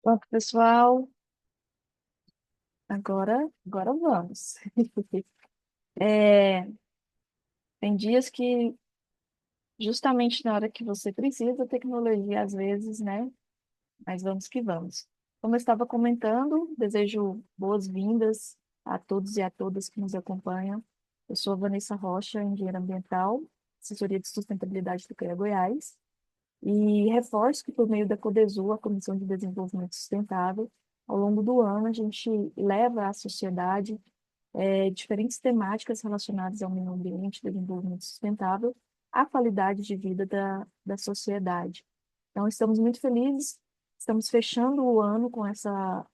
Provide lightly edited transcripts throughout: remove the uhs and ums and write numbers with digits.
Bom, pessoal, agora vamos. É, tem dias que, justamente na hora que você precisa da tecnologia, às vezes, né? Mas vamos que vamos. Como eu estava comentando, desejo boas-vindas a todos e a todas que nos acompanham. Eu sou a Vanessa Rocha, engenheira ambiental, assessoria de sustentabilidade do CREA Goiás, e reforço que, por meio da Codesul, a Comissão de Desenvolvimento Sustentável, ao longo do ano, a gente leva à sociedade diferentes temáticas relacionadas ao meio ambiente, desenvolvimento sustentável, à qualidade de vida da sociedade. Então, estamos muito felizes, estamos fechando o ano com essa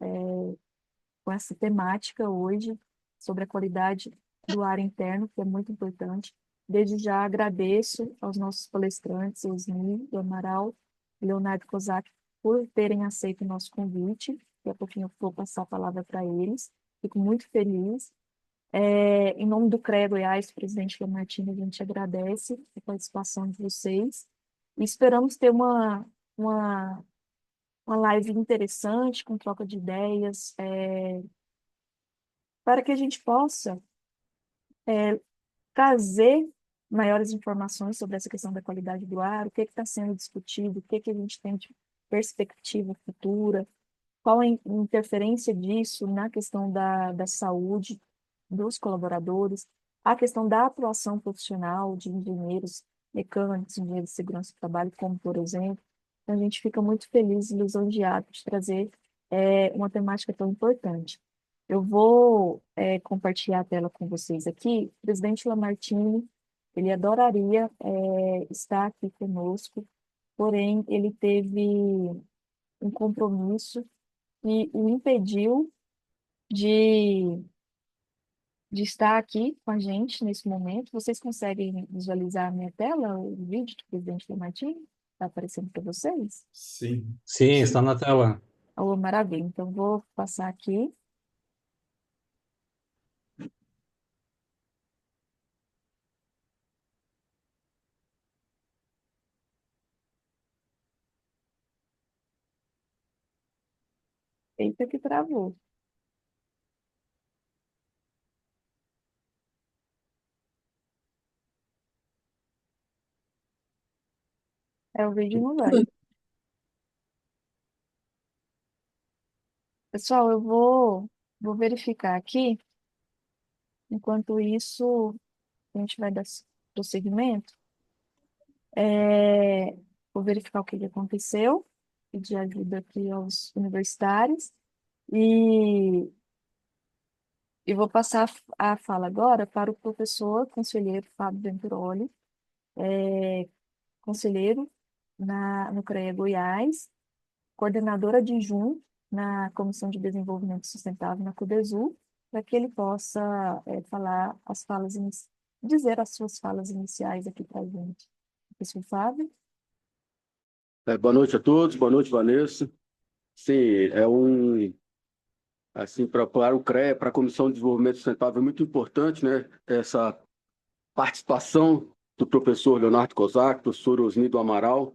temática hoje, sobre a qualidade do ar interno, que é muito importante. Desde já agradeço aos nossos palestrantes, Osni, do Amaral e Leonardo Kozak, por terem aceito o nosso convite. Daqui a pouquinho eu vou passar a palavra para eles. Fico muito feliz. Em nome do CREA Goiás, presidente Lamartine, a gente agradece a participação de vocês e esperamos ter uma, uma live interessante, com troca de ideias, para que a gente possa trazer maiores informações sobre essa questão da qualidade do ar, o que está sendo discutido, o que a gente tem de perspectiva futura, qual a interferência disso na questão da saúde dos colaboradores, a questão da atuação profissional de engenheiros mecânicos, engenheiros de segurança do trabalho, como por exemplo. Então, a gente fica muito feliz e lisonjeado de trazer uma temática tão importante. Eu vou compartilhar a tela com vocês aqui. O presidente Lamartine, ele adoraria estar aqui conosco, porém, ele teve um compromisso que o impediu de, de estar aqui com a gente nesse momento. Vocês conseguem visualizar a minha tela, o vídeo do presidente Lamartine? Está aparecendo para vocês? Sim, Sim, está sim. na tela. Oh, maravilha. Então, vou passar aqui. Eita, que travou. É, o vídeo não vai. Pessoal, vou verificar aqui. Enquanto isso, a gente vai dar prosseguimento. É, vou verificar o que que aconteceu, pedir ajuda aqui aos universitários. E, e vou passar a fala agora para o professor conselheiro Fábio Venturoli, conselheiro no CREA Goiás, coordenador adjunto na Comissão de Desenvolvimento Sustentável na Codesul, para que ele possa falar dizer as suas falas iniciais aqui para a gente. Professor Fábio? Boa noite a todos, boa noite, Vanessa. Sim, assim, para o CREA, para a Comissão de Desenvolvimento Sustentável, é muito importante, né, essa participação do professor Leonardo Kozak, professor Osnido Amaral,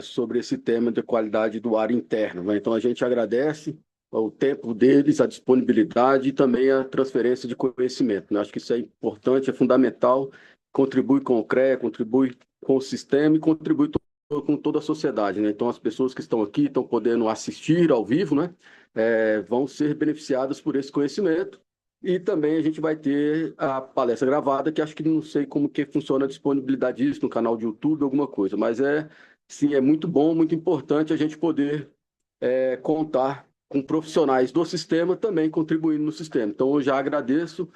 sobre esse tema de qualidade do ar interno, né? Então, a gente agradece o tempo deles, a disponibilidade e também a transferência de conhecimento, né? Acho que isso é importante, é fundamental, contribui com o CREA, contribui com o sistema e contribui com toda a sociedade, né? Então, as pessoas que estão aqui, estão podendo assistir ao vivo, né? Vão ser beneficiadas por esse conhecimento. E também a gente vai ter a palestra gravada, que acho que não sei como que funciona a disponibilidade disso no canal de YouTube, alguma coisa, mas sim, é muito bom, muito importante a gente poder contar com profissionais do sistema também contribuindo no sistema. Então, eu já agradeço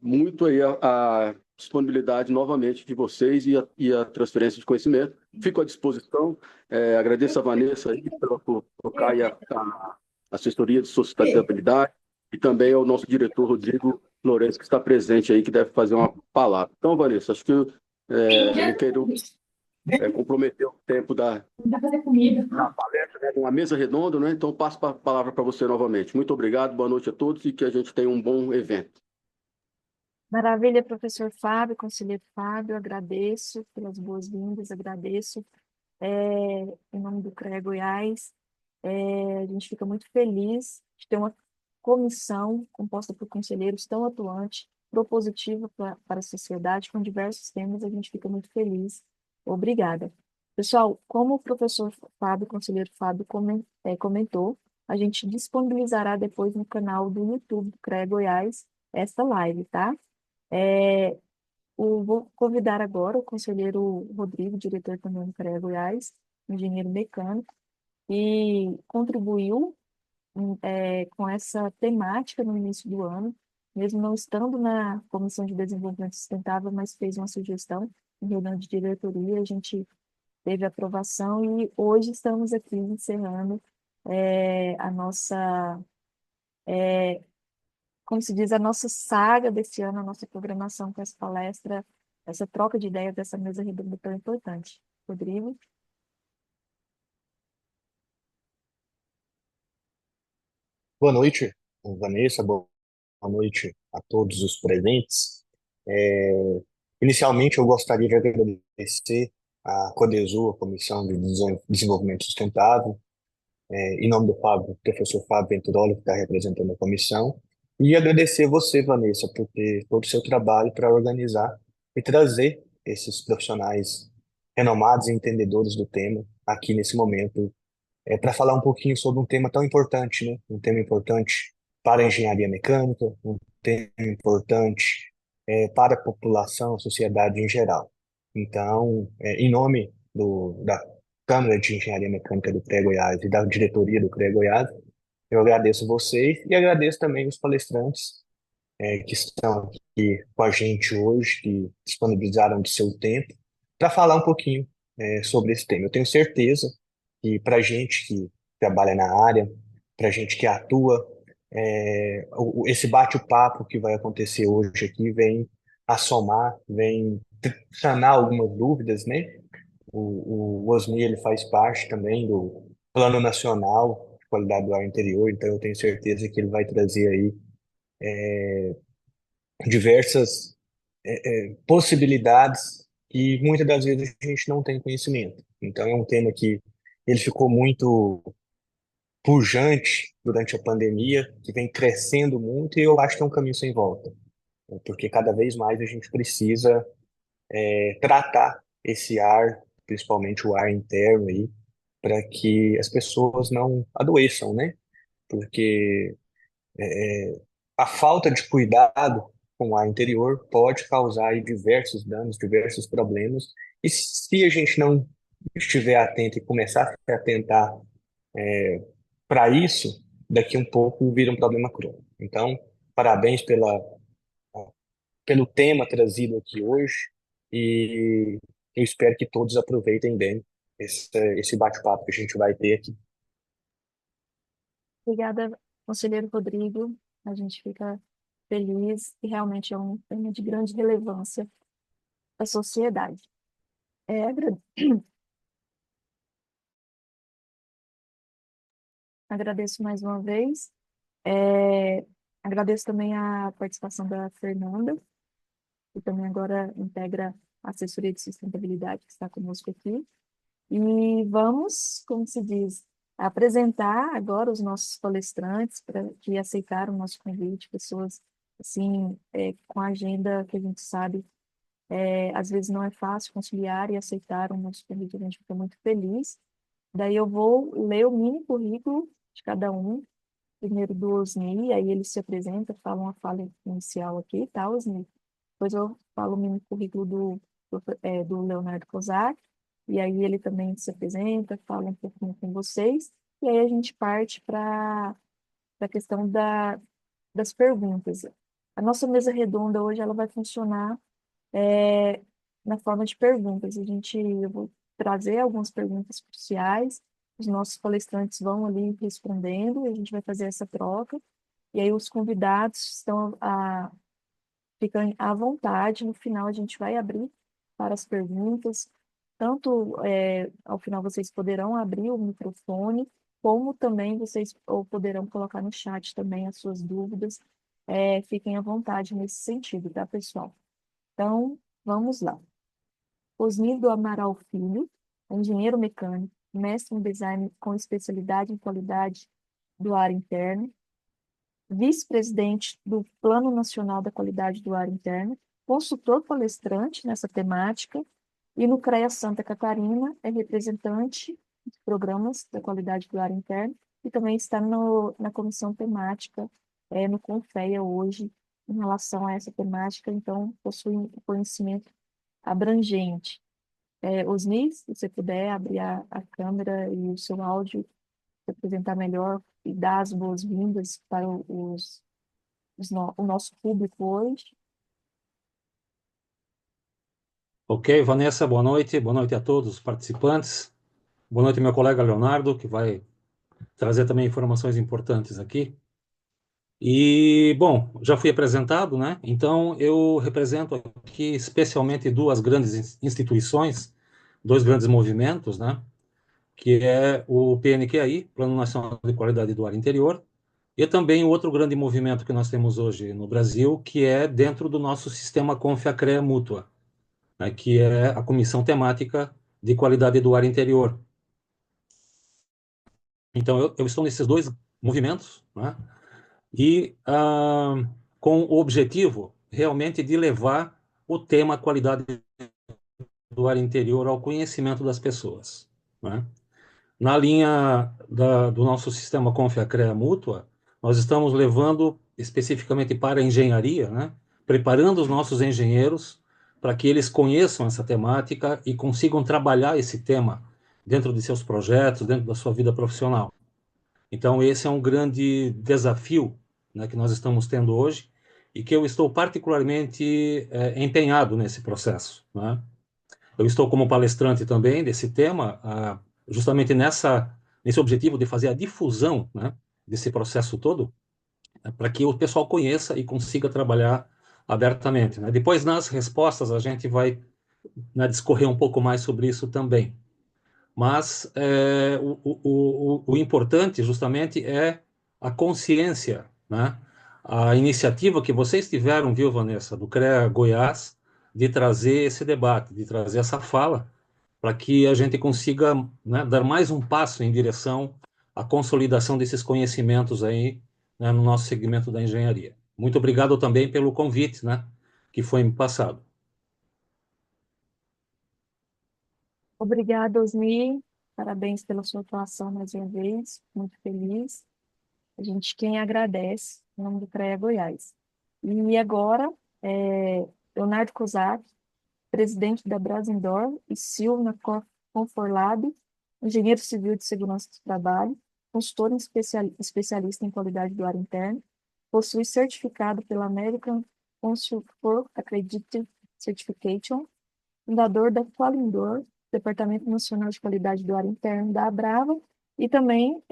muito aí a disponibilidade novamente de vocês e a transferência de conhecimento. Fico à disposição. Agradeço a Vanessa aí por colocar aí a assessoria de sustentabilidade e também ao nosso diretor Rodrigo Lourenço, que está presente aí, que deve fazer uma palavra. Então, Vanessa, acho que não quero comprometer o tempo da palestra, né, de uma mesa redonda, né? Então, passo a palavra para você novamente. Muito obrigado, boa noite a todos e que a gente tenha um bom evento. Maravilha, professor Fábio, conselheiro Fábio, agradeço pelas boas-vindas, agradeço em nome do CREA Goiás. A gente fica muito feliz de ter uma comissão composta por conselheiros tão atuantes, propositiva para a sociedade, com diversos temas, a gente fica muito feliz. Obrigada. Pessoal, como o professor Fábio, conselheiro Fábio, comentou, a gente disponibilizará depois no canal do YouTube do CREA Goiás esta live, tá? É, vou convidar agora o conselheiro Rodrigo, diretor também do CREA Goiás, engenheiro mecânico, e contribuiu com essa temática no início do ano, mesmo não estando na Comissão de Desenvolvimento Sustentável, mas fez uma sugestão em reunião de diretoria, a gente teve aprovação e hoje estamos aqui encerrando a nossa, como se diz, a nossa saga desse ano, a nossa programação com essa palestra, essa troca de ideias dessa mesa redonda tão importante. Rodrigo? Boa noite, Vanessa. Boa noite a todos os presentes. Inicialmente, eu gostaria de agradecer a Codesul, a Comissão de Desenvolvimento Sustentável, em nome do professor Fábio Venturoli, que está representando a comissão, e agradecer você, Vanessa, por ter todo o seu trabalho para organizar e trazer esses profissionais renomados e entendedores do tema aqui nesse momento para falar um pouquinho sobre um tema tão importante, né? Um tema importante para a engenharia mecânica, um tema importante para a população, a sociedade em geral. Então, em nome da Câmara de Engenharia Mecânica do CREA Goiás e da diretoria do CREA Goiás, eu agradeço vocês e agradeço também os palestrantes que estão aqui com a gente hoje, que disponibilizaram do seu tempo, para falar um pouquinho sobre esse tema. Eu tenho certeza que para a gente que trabalha na área, para a gente que atua, esse bate-papo que vai acontecer hoje aqui vem a somar, vem sanar algumas dúvidas, né? O Osni, ele faz parte também do Plano Nacional de Qualidade do Ar Interior, então eu tenho certeza que ele vai trazer aí diversas possibilidades que muitas das vezes a gente não tem conhecimento. Então, é um tema que ele ficou muito pujante durante a pandemia, que vem crescendo muito, e eu acho que é um caminho sem volta, né? Porque cada vez mais a gente precisa tratar esse ar, principalmente o ar interno aí, para que as pessoas não adoeçam, né? Porque a falta de cuidado com o ar interior pode causar aí diversos danos, diversos problemas. E se a gente não estiver atento e começar a se atentar para isso, daqui um pouco vira um problema crônico. Então, parabéns pelo tema trazido aqui hoje e eu espero que todos aproveitem bem esse bate-papo que a gente vai ter aqui. Obrigada, conselheiro Rodrigo. A gente fica feliz e realmente é um tema de grande relevância para a sociedade. Agra- Agradeço mais uma vez. É, Agradeço também a participação da Fernanda, que também agora integra a assessoria de sustentabilidade, que está conosco aqui. E vamos, como se diz, apresentar agora os nossos palestrantes que aceitaram o nosso convite, pessoas assim, com a agenda que a gente sabe, às vezes não é fácil conciliar e aceitar o nosso convite, a gente fica muito feliz. Daí eu vou ler o mini currículo de cada um, primeiro do Osni, aí ele se apresenta, fala uma fala inicial aqui, tá, Osni? Depois eu falo o mini currículo do Leonardo Kozak, e aí ele também se apresenta, fala um pouquinho com vocês, e aí a gente parte para a questão das perguntas. A nossa mesa redonda hoje ela vai funcionar é, na forma de perguntas. Eu vou trazer algumas perguntas cruciais, os nossos palestrantes vão ali respondendo, e a gente vai fazer essa troca, e aí os convidados ficam à vontade, no final a gente vai abrir para as perguntas, tanto ao final vocês poderão abrir o microfone, como também vocês poderão colocar no chat também as suas dúvidas, fiquem à vontade nesse sentido, tá, pessoal? Então, vamos lá. Osnido Amaral Filho, é engenheiro mecânico, mestre em design com especialidade em qualidade do ar interno, vice-presidente do Plano Nacional da Qualidade do Ar Interno, consultor palestrante nessa temática, e no CREA Santa Catarina é representante de programas da qualidade do ar interno e também está na comissão temática, no CONFEA hoje, em relação a essa temática, então possui um conhecimento abrangente. Osni, se você puder abrir a câmera e o seu áudio, se apresentar melhor e dar as boas-vindas para o nosso público hoje. Ok, Vanessa, boa noite. Boa noite a todos os participantes. Boa noite, meu colega Leonardo, que vai trazer também informações importantes aqui. E, bom, já fui apresentado, né? Então, eu represento aqui especialmente duas grandes instituições, dois grandes movimentos, né? Que é o PNQI, Plano Nacional de Qualidade do Ar Interior, e também o outro grande movimento que nós temos hoje no Brasil, que é dentro do nosso sistema Confiacrea Mútua, né? Que é a Comissão Temática de Qualidade do Ar Interior. Então, eu estou nesses dois movimentos, né? E com o objetivo realmente de levar o tema qualidade do ar interior ao conhecimento das pessoas, né? Na linha do nosso sistema Confiacrea Mútua, nós estamos levando especificamente para a engenharia, né? Preparando os nossos engenheiros para que eles conheçam essa temática e consigam trabalhar esse tema dentro de seus projetos, dentro da sua vida profissional. Então, esse é um grande desafio, né, que nós estamos tendo hoje e que eu estou particularmente empenhado nesse processo, né? Eu estou como palestrante também desse tema, justamente nesse objetivo de fazer a difusão, né, desse processo todo, para que o pessoal conheça e consiga trabalhar abertamente, né? Depois, nas respostas, a gente vai, né, discorrer um pouco mais sobre isso também. Mas o importante, justamente, é a consciência, né? A iniciativa que vocês tiveram, viu, Vanessa, do CREA Goiás, de trazer esse debate, de trazer essa fala, para que a gente consiga, né, dar mais um passo em direção à consolidação desses conhecimentos aí, né, no nosso segmento da engenharia. Muito obrigado também pelo convite, né, que foi me passado. Obrigada, Osni. Parabéns pela sua atuação mais uma vez. Muito feliz. A gente quem agradece, em nome do CREA Goiás. E agora, Leonardo Kozak, presidente da Brasindor e CEO na Conforlab, engenheiro civil de segurança do trabalho, consultor especialista em qualidade do ar interno, possui certificado pela American Council for Accredited Certification, fundador da Qualindor, Departamento Nacional de Qualidade do Ar Interno da Abrava, e também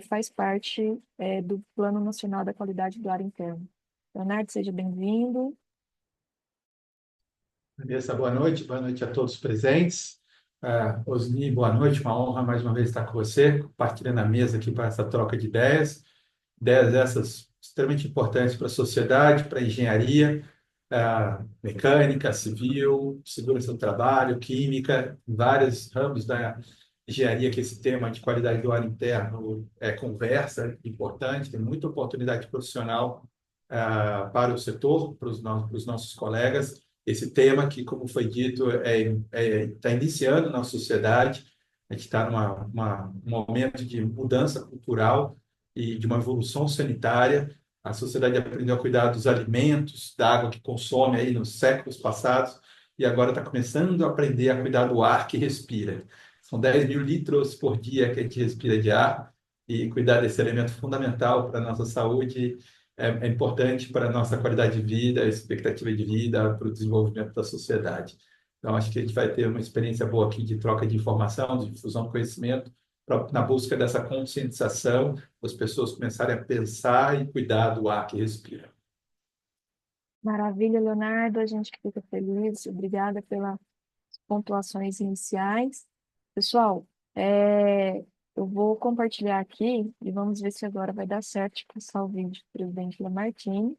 faz parte do Plano Nacional da Qualidade do Ar Interno. Leonardo, seja bem-vindo. Vanessa, boa noite a todos presentes. Osni, boa noite, uma honra mais uma vez estar com você, compartilhando a mesa aqui para essa troca de ideias. Ideias essas extremamente importantes para a sociedade, para a engenharia, mecânica, civil, segurança do trabalho, química, vários ramos da engenharia que esse tema de qualidade do ar interno conversa, importante, tem muita oportunidade profissional para o setor, para os nossos colegas. Esse tema que, como foi dito, está iniciando na sociedade, a gente está num momento de mudança cultural e de uma evolução sanitária. A sociedade aprendeu a cuidar dos alimentos, da água que consome aí nos séculos passados, e agora está começando a aprender a cuidar do ar que respira. São 10 mil litros por dia que a gente respira de ar, e cuidar desse elemento fundamental para a nossa saúde é importante para a nossa qualidade de vida, expectativa de vida, para o desenvolvimento da sociedade. Então, acho que a gente vai ter uma experiência boa aqui de troca de informação, de difusão de conhecimento, na busca dessa conscientização, as pessoas começarem a pensar e cuidar do ar que respira. Maravilha, Leonardo, a gente que fica feliz. Obrigada pelas pontuações iniciais. Pessoal, eu vou compartilhar aqui e vamos ver se agora vai dar certo de passar o vídeo do presidente Lamartine.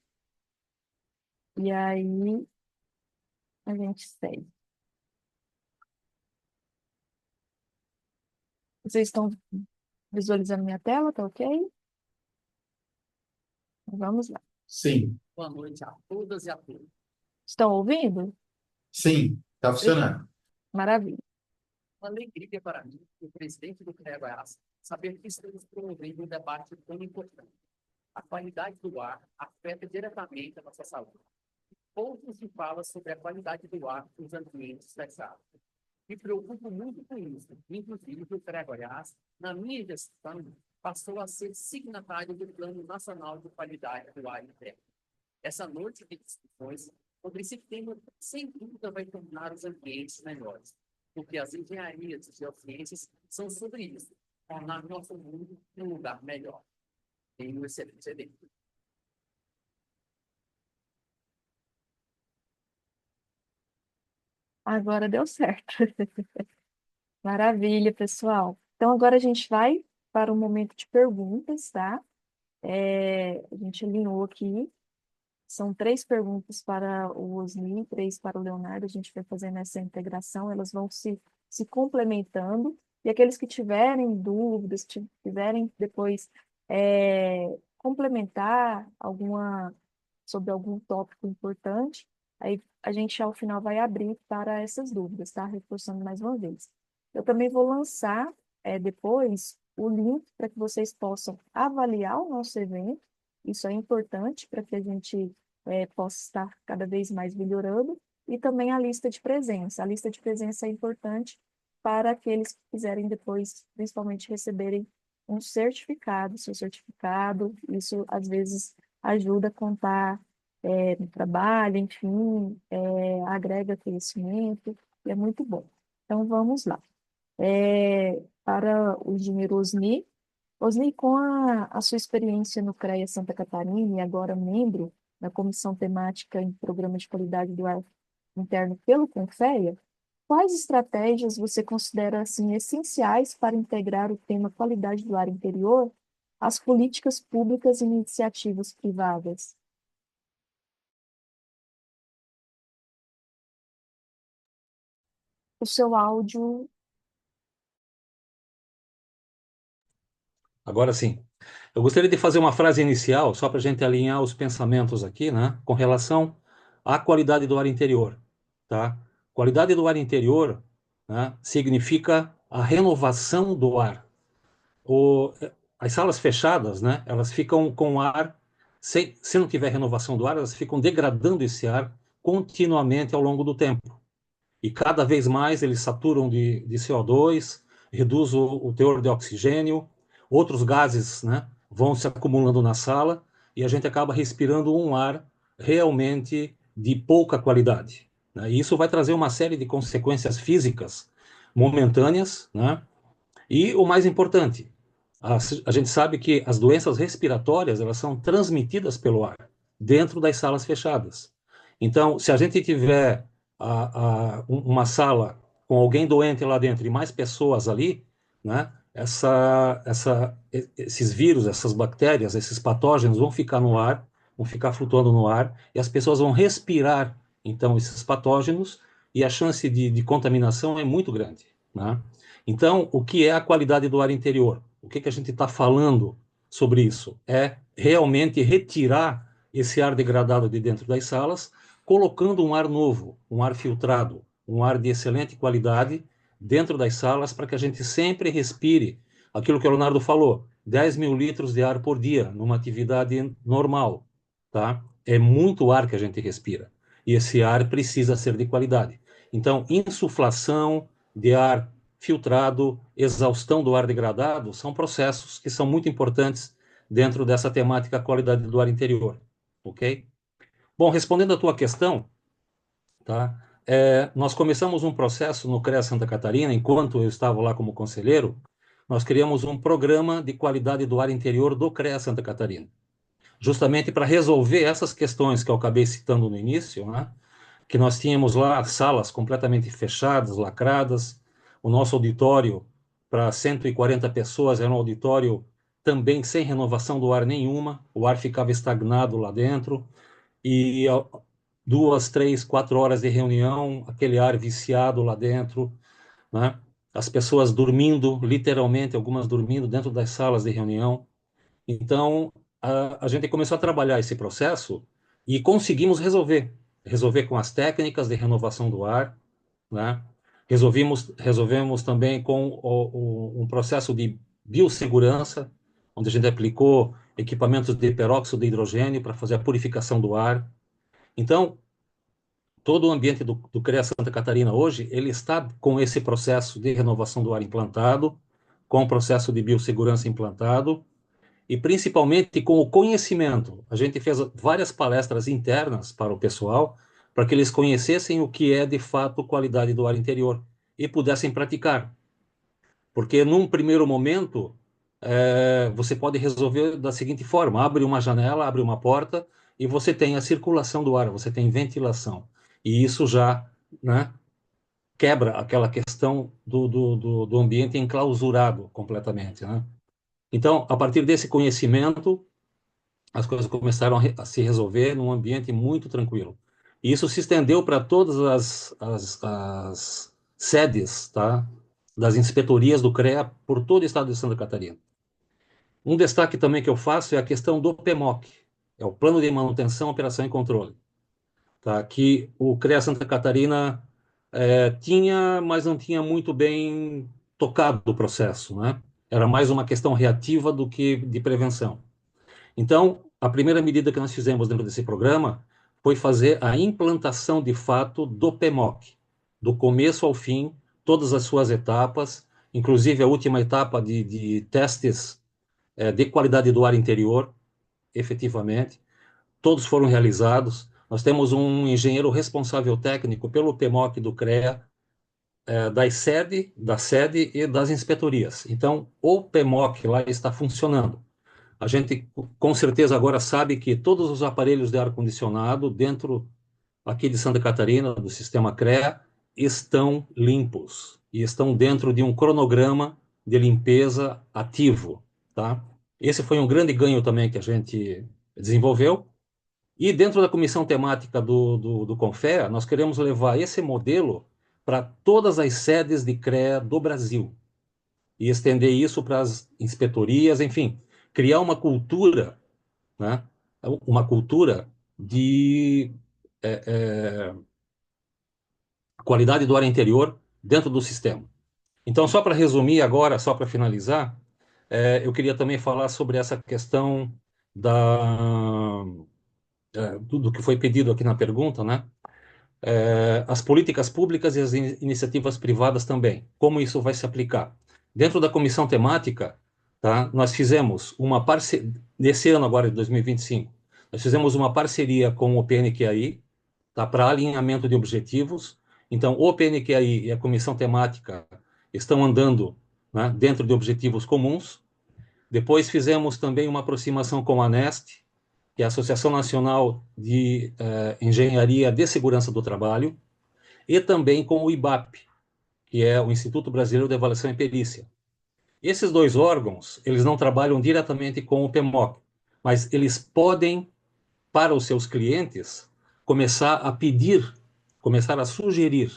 E aí a gente segue. Vocês estão visualizando minha tela, tá ok? Vamos lá. Sim, Boa noite a todas e a todos. Estão ouvindo? sim, está funcionando. Maravilha. Uma alegria para mim, o presidente do CREA Goiás, saber que estamos promovendo um debate tão importante. A qualidade do ar afeta diretamente a nossa saúde. Pouco se fala sobre a qualidade do ar nos ambientes fechados. Me preocupo muito com isso. Inclusive, o CREA Goiás, na minha gestão, passou a ser signatário do Plano Nacional de Qualidade do Ar Interno. Essa noite de discussões sobre esse tema, sem dúvida, vai tornar os ambientes melhores, porque as engenharias e geociências são sobre isso, tornar nosso mundo um lugar melhor. Tenho um excelente evento. Agora deu certo. Maravilha, pessoal. Então, agora a gente vai para o momento de perguntas, tá? A gente alinhou aqui. São 3 perguntas para o Osni, 3 para o Leonardo. A gente vai fazendo essa integração, elas vão se complementando. E aqueles que tiverem dúvidas, que quiserem depois complementar sobre algum tópico importante, aí a gente ao final vai abrir para essas dúvidas, tá? Reforçando mais uma vez. Eu também vou lançar depois o link para que vocês possam avaliar o nosso evento. Isso é importante para que a gente possa estar cada vez mais melhorando. E também a lista de presença. A lista de presença é importante para aqueles que quiserem depois, principalmente, receberem um certificado, seu certificado. Isso, às vezes, ajuda a contar no trabalho, enfim, agrega conhecimento, e é muito bom. Então, vamos lá. Para o engenheiro Osni. Osni, com a sua experiência no CREA Santa Catarina e agora membro da Comissão Temática em Programa de Qualidade do Ar Interno pelo CONFEA, quais estratégias você considera assim, essenciais para integrar o tema qualidade do ar interior às políticas públicas e iniciativas privadas? O seu áudio. Agora sim. Eu gostaria de fazer uma frase inicial, só para a gente alinhar os pensamentos aqui, né, com relação à qualidade do ar interior, tá? Qualidade do ar interior, né, significa a renovação do ar. As salas fechadas, né, elas ficam com o ar, se não tiver renovação do ar, elas ficam degradando esse ar continuamente ao longo do tempo. E cada vez mais eles saturam de CO2, reduz o teor de oxigênio, outros gases, né, vão se acumulando na sala e a gente acaba respirando um ar realmente de pouca qualidade, né? E isso vai trazer uma série de consequências físicas momentâneas, né? E o mais importante, a gente sabe que as doenças respiratórias elas são transmitidas pelo ar dentro das salas fechadas. Então, se a gente tiver uma sala com alguém doente lá dentro e mais pessoas ali, né, esses vírus, essas bactérias, esses patógenos vão ficar no ar, vão ficar flutuando no ar e as pessoas vão respirar, então, esses patógenos e a chance de contaminação é muito grande, né? Então, o que é a qualidade do ar interior? O que a gente está falando sobre isso? É realmente retirar esse ar degradado de dentro das salas, colocando um ar novo, um ar filtrado, um ar de excelente qualidade dentro das salas para que a gente sempre respire aquilo que o Leonardo falou, 10 mil litros de ar por dia, numa atividade normal, tá? É muito ar que a gente respira. E esse ar precisa ser de qualidade. Então, insuflação de ar filtrado, exaustão do ar degradado, são processos que são muito importantes dentro dessa temática qualidade do ar interior, ok? Bom, respondendo à tua questão, tá? Nós começamos um processo no CREA Santa Catarina, enquanto eu estava lá como conselheiro, nós criamos um programa de qualidade do ar interior do CREA Santa Catarina, justamente para resolver essas questões que eu acabei citando no início, né? Que nós tínhamos lá salas completamente fechadas, lacradas, o nosso auditório para 140 pessoas era um auditório também sem renovação do ar nenhuma, o ar ficava estagnado lá dentro, e 2, 3, 4 horas de reunião, aquele ar viciado lá dentro, né? as pessoas dormindo, literalmente, algumas dormindo dentro das salas de reunião. Então, a gente começou a trabalhar esse processo e conseguimos resolver com as técnicas de renovação do ar, né? Resolvemos também com um processo de biossegurança, onde a gente aplicou equipamentos de peróxido de hidrogênio para fazer a purificação do ar. Então, todo o ambiente do CREA Santa Catarina hoje, ele está com esse processo de renovação do ar implantado, com o processo de biossegurança implantado, e principalmente com o conhecimento. A gente fez várias palestras internas para o pessoal, para que eles conhecessem o que é de fato qualidade do ar interior e pudessem praticar. Porque num primeiro momento, você pode resolver da seguinte forma: abre uma janela, abre uma porta e você tem a circulação do ar, você tem ventilação. E isso já, né, quebra aquela questão do ambiente enclausurado completamente, né? Então, a partir desse conhecimento, as coisas começaram a se resolver num ambiente muito tranquilo. E isso se estendeu para todas as sedes, tá, das inspetorias do CREA por todo o estado de Santa Catarina. Um destaque também que eu faço é a questão do PMOC, é o Plano de Manutenção, Operação e Controle, tá, que o CREA Santa Catarina tinha, mas não tinha muito bem tocado o processo, né? Era mais uma questão reativa do que de prevenção. Então, a primeira medida que nós fizemos dentro desse programa foi fazer a implantação de fato do PMOC, do começo ao fim, todas as suas etapas, inclusive a última etapa de testes de qualidade do ar interior, efetivamente, todos foram realizados. Nós temos um engenheiro responsável técnico pelo PMOC do CREA, da sede e das inspetorias. Então, o PMOC lá está funcionando. A gente com certeza agora sabe que todos os aparelhos de ar-condicionado dentro aqui de Santa Catarina, do sistema CREA, estão limpos e estão dentro de um cronograma de limpeza ativo, tá? Esse foi um grande ganho também que a gente desenvolveu. E dentro da comissão temática do CONFEA, nós queremos levar esse modelo para todas as sedes de CREA do Brasil e estender isso para as inspetorias, enfim, criar uma cultura, né? Uma cultura de qualidade do ar interior dentro do sistema. Então, só para resumir agora, só para finalizar, eu queria também falar sobre essa questão do que foi pedido aqui na pergunta, né? As políticas públicas e as iniciativas privadas também. Como isso vai se aplicar? Dentro da comissão temática, tá, nós fizemos uma parceria, nesse ano agora de 2025, nós fizemos uma parceria com o PNQAI, tá, para alinhamento de objetivos. Então, o PNQAI e a comissão temática estão andando, né, dentro de objetivos comuns. Depois fizemos também uma aproximação com a ANEST, que é a Associação Nacional de Engenharia de Segurança do Trabalho, e também com o IBAP, que é o Instituto Brasileiro de Avaliação e Perícia. Esses dois órgãos, eles não trabalham diretamente com o PMOC, mas eles podem, para os seus clientes, começar a pedir, começar a sugerir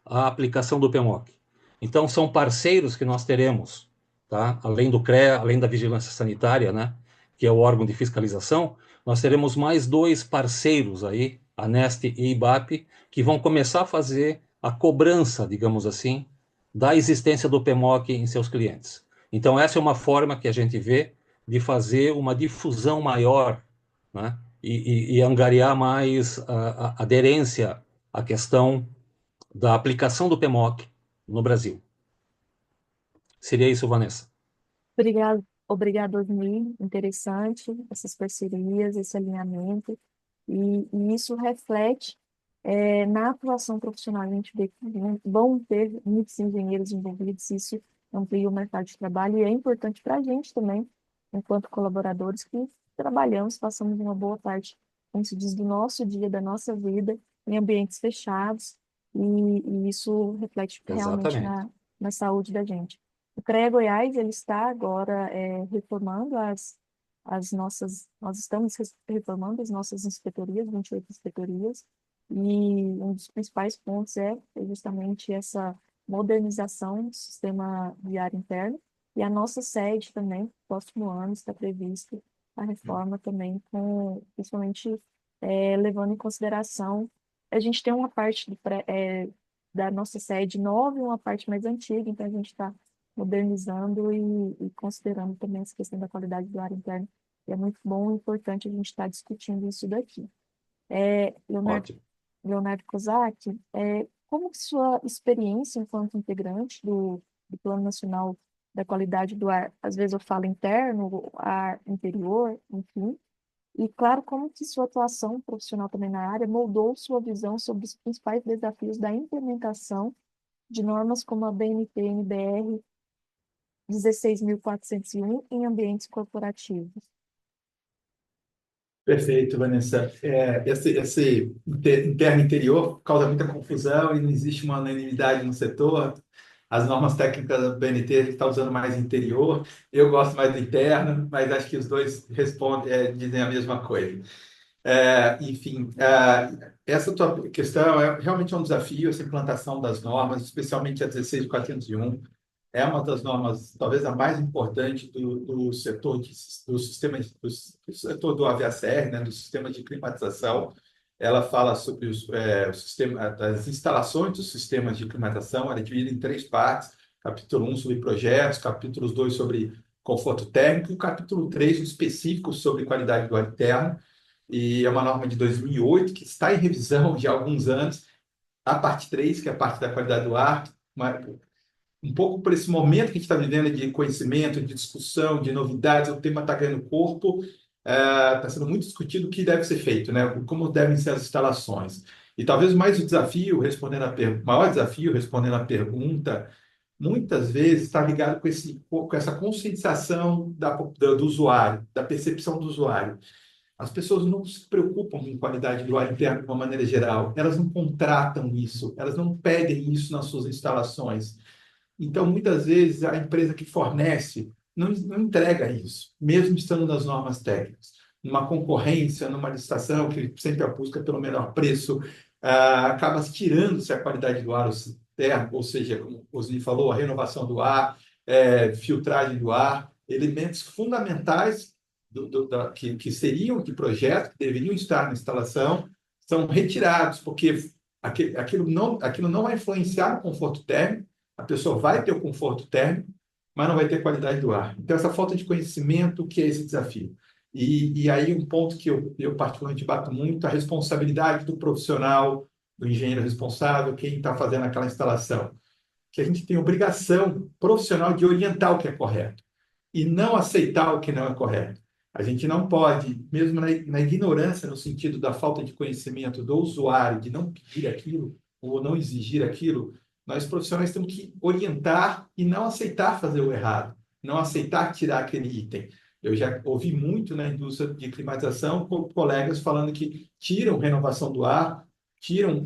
a aplicação do PMOC. Então, são parceiros que nós teremos, tá? Além do CREA, além da Vigilância Sanitária, né, que é o órgão de fiscalização, nós teremos mais dois parceiros aí, a ANEST e IBAP, que vão começar a fazer a cobrança, digamos assim, da existência do PMOC em seus clientes. Então, essa é uma forma que a gente vê de fazer uma difusão maior, né, e angariar mais a aderência à questão da aplicação do PMOC no Brasil. Seria isso, Vanessa. Obrigado, Osni. Interessante essas parcerias, esse alinhamento. E isso reflete na atuação profissional. A gente vê que vão ter muitos engenheiros envolvidos, isso amplia o mercado de trabalho e é importante para a gente também, enquanto colaboradores, que trabalhamos, passamos uma boa parte, como se diz, do nosso dia, da nossa vida, em ambientes fechados, e isso reflete realmente Exatamente. na saúde da gente. O CREA Goiás, ele está agora reformando nós estamos reformando as nossas inspetorias, 28 inspetorias, e um dos principais pontos é justamente modernização do sistema de ar interno, e a nossa sede também, no próximo ano, está previsto a reforma também, principalmente levando em consideração, a gente tem uma parte da nossa sede nova e uma parte mais antiga, então a gente está modernizando e considerando também essa questão da qualidade do ar interno. E é muito bom e importante a gente estar discutindo isso daqui. Leonardo, Ótimo. Leonardo Kozak, como que sua experiência enquanto integrante do Plano Nacional da Qualidade do Ar, às vezes eu falo interno, ar interior, enfim, e claro, como que sua atuação profissional também na área moldou sua visão sobre os principais desafios da implementação de normas como a BNT-NBR 16.401 em ambientes corporativos? Perfeito, Vanessa. Esse interno e interior causa muita confusão e não existe uma unanimidade no setor. As normas técnicas da BNT a gente está usando mais interior, eu gosto mais do interno, mas acho que os dois dizem a mesma coisa. Enfim, essa tua questão realmente um desafio, essa implantação das normas, especialmente a 16.401, é uma das normas, talvez a mais importante do setor do setor do AVACR, né, do sistema de climatização. Ela fala sobre o sistema das instalações dos sistemas de climatização. Ela é dividida em 3 partes: capítulo 1 sobre projetos, capítulo 2 sobre conforto térmico e o capítulo 3 específico sobre qualidade do ar interno. E é uma norma de 2008 que está em revisão já há alguns anos. A parte 3, que é a parte da qualidade do ar, um pouco por esse momento que a gente está vivendo de conhecimento, de discussão, de novidades, o tema está ganhando corpo, está sendo muito discutido o que deve ser feito, né? Como devem ser as instalações. E talvez mais o desafio, maior desafio, respondendo à pergunta, muitas vezes está ligado com essa conscientização do usuário, da percepção do usuário. As pessoas não se preocupam com qualidade do ar interno de uma maneira geral, elas não contratam isso, elas não pedem isso nas suas instalações. Então, muitas vezes, a empresa que fornece não entrega isso, mesmo estando nas normas técnicas. Numa concorrência, numa licitação, que sempre busca pelo menor preço, acaba tirando-se a qualidade do ar interno, ou seja, como o Osni falou, a renovação do ar, filtragem do ar, elementos fundamentais que seriam de projeto, que deveriam estar na instalação, são retirados, porque aquilo não vai influenciar no conforto térmico. A pessoa vai ter o conforto térmico, mas não vai ter qualidade do ar. Então, essa falta de conhecimento que é esse desafio. E aí, um ponto que eu particularmente bato muito, a responsabilidade do profissional, do engenheiro responsável, quem está fazendo aquela instalação. Que a gente tem obrigação profissional de orientar o que é correto e não aceitar o que não é correto. A gente não pode, mesmo na ignorância, no sentido da falta de conhecimento do usuário, de não pedir aquilo ou não exigir aquilo, nós profissionais temos que orientar e não aceitar fazer o errado, não aceitar tirar aquele item. Eu já ouvi muito na indústria de climatização colegas falando que tiram renovação do ar, tiram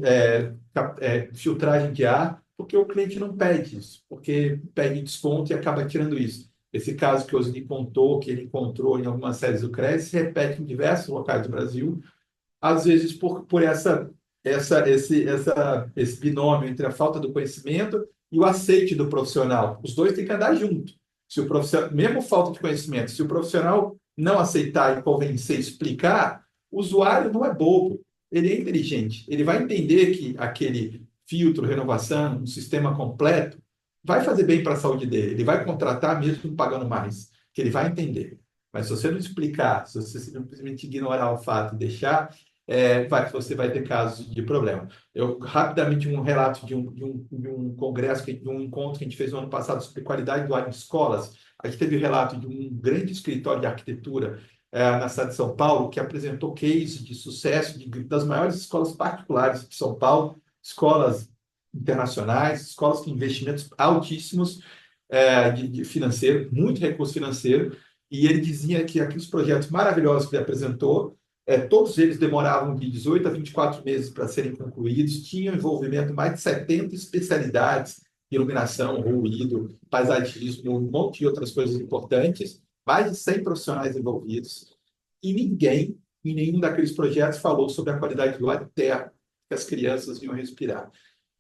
filtragem de ar, porque o cliente não pede isso, porque pede desconto e acaba tirando isso. Esse caso que o Osni contou, que ele encontrou em algumas séries do CRES, se repete em diversos locais do Brasil, às vezes por esse binômio entre a falta do conhecimento e o aceite do profissional. Os dois têm que andar junto. Se o profissional, mesmo falta de conhecimento, se o profissional não aceitar e convencer, explicar, o usuário não é bobo, ele é inteligente. Ele vai entender que aquele filtro, renovação, um sistema completo, vai fazer bem para a saúde dele. Ele vai contratar mesmo pagando mais, que ele vai entender. Mas se você não explicar, se você simplesmente ignorar o fato e deixar, você vai ter casos de problema. Rapidamente, um relato de um congresso, de um encontro que a gente fez no ano passado sobre qualidade do ar em escolas. A gente teve o relato de um grande escritório de arquitetura na cidade de São Paulo, que apresentou case de sucesso das maiores escolas particulares de São Paulo, escolas internacionais, escolas com investimentos altíssimos de financeiro, muito recurso financeiro, e ele dizia que aqueles projetos maravilhosos que ele apresentou, todos eles demoravam de 18 a 24 meses para serem concluídos, tinham envolvimento de mais de 70 especialidades, iluminação, ruído, paisagismo, um monte de outras coisas importantes, mais de 100 profissionais envolvidos, e ninguém, em nenhum daqueles projetos, falou sobre a qualidade do ar interno que as crianças iam respirar.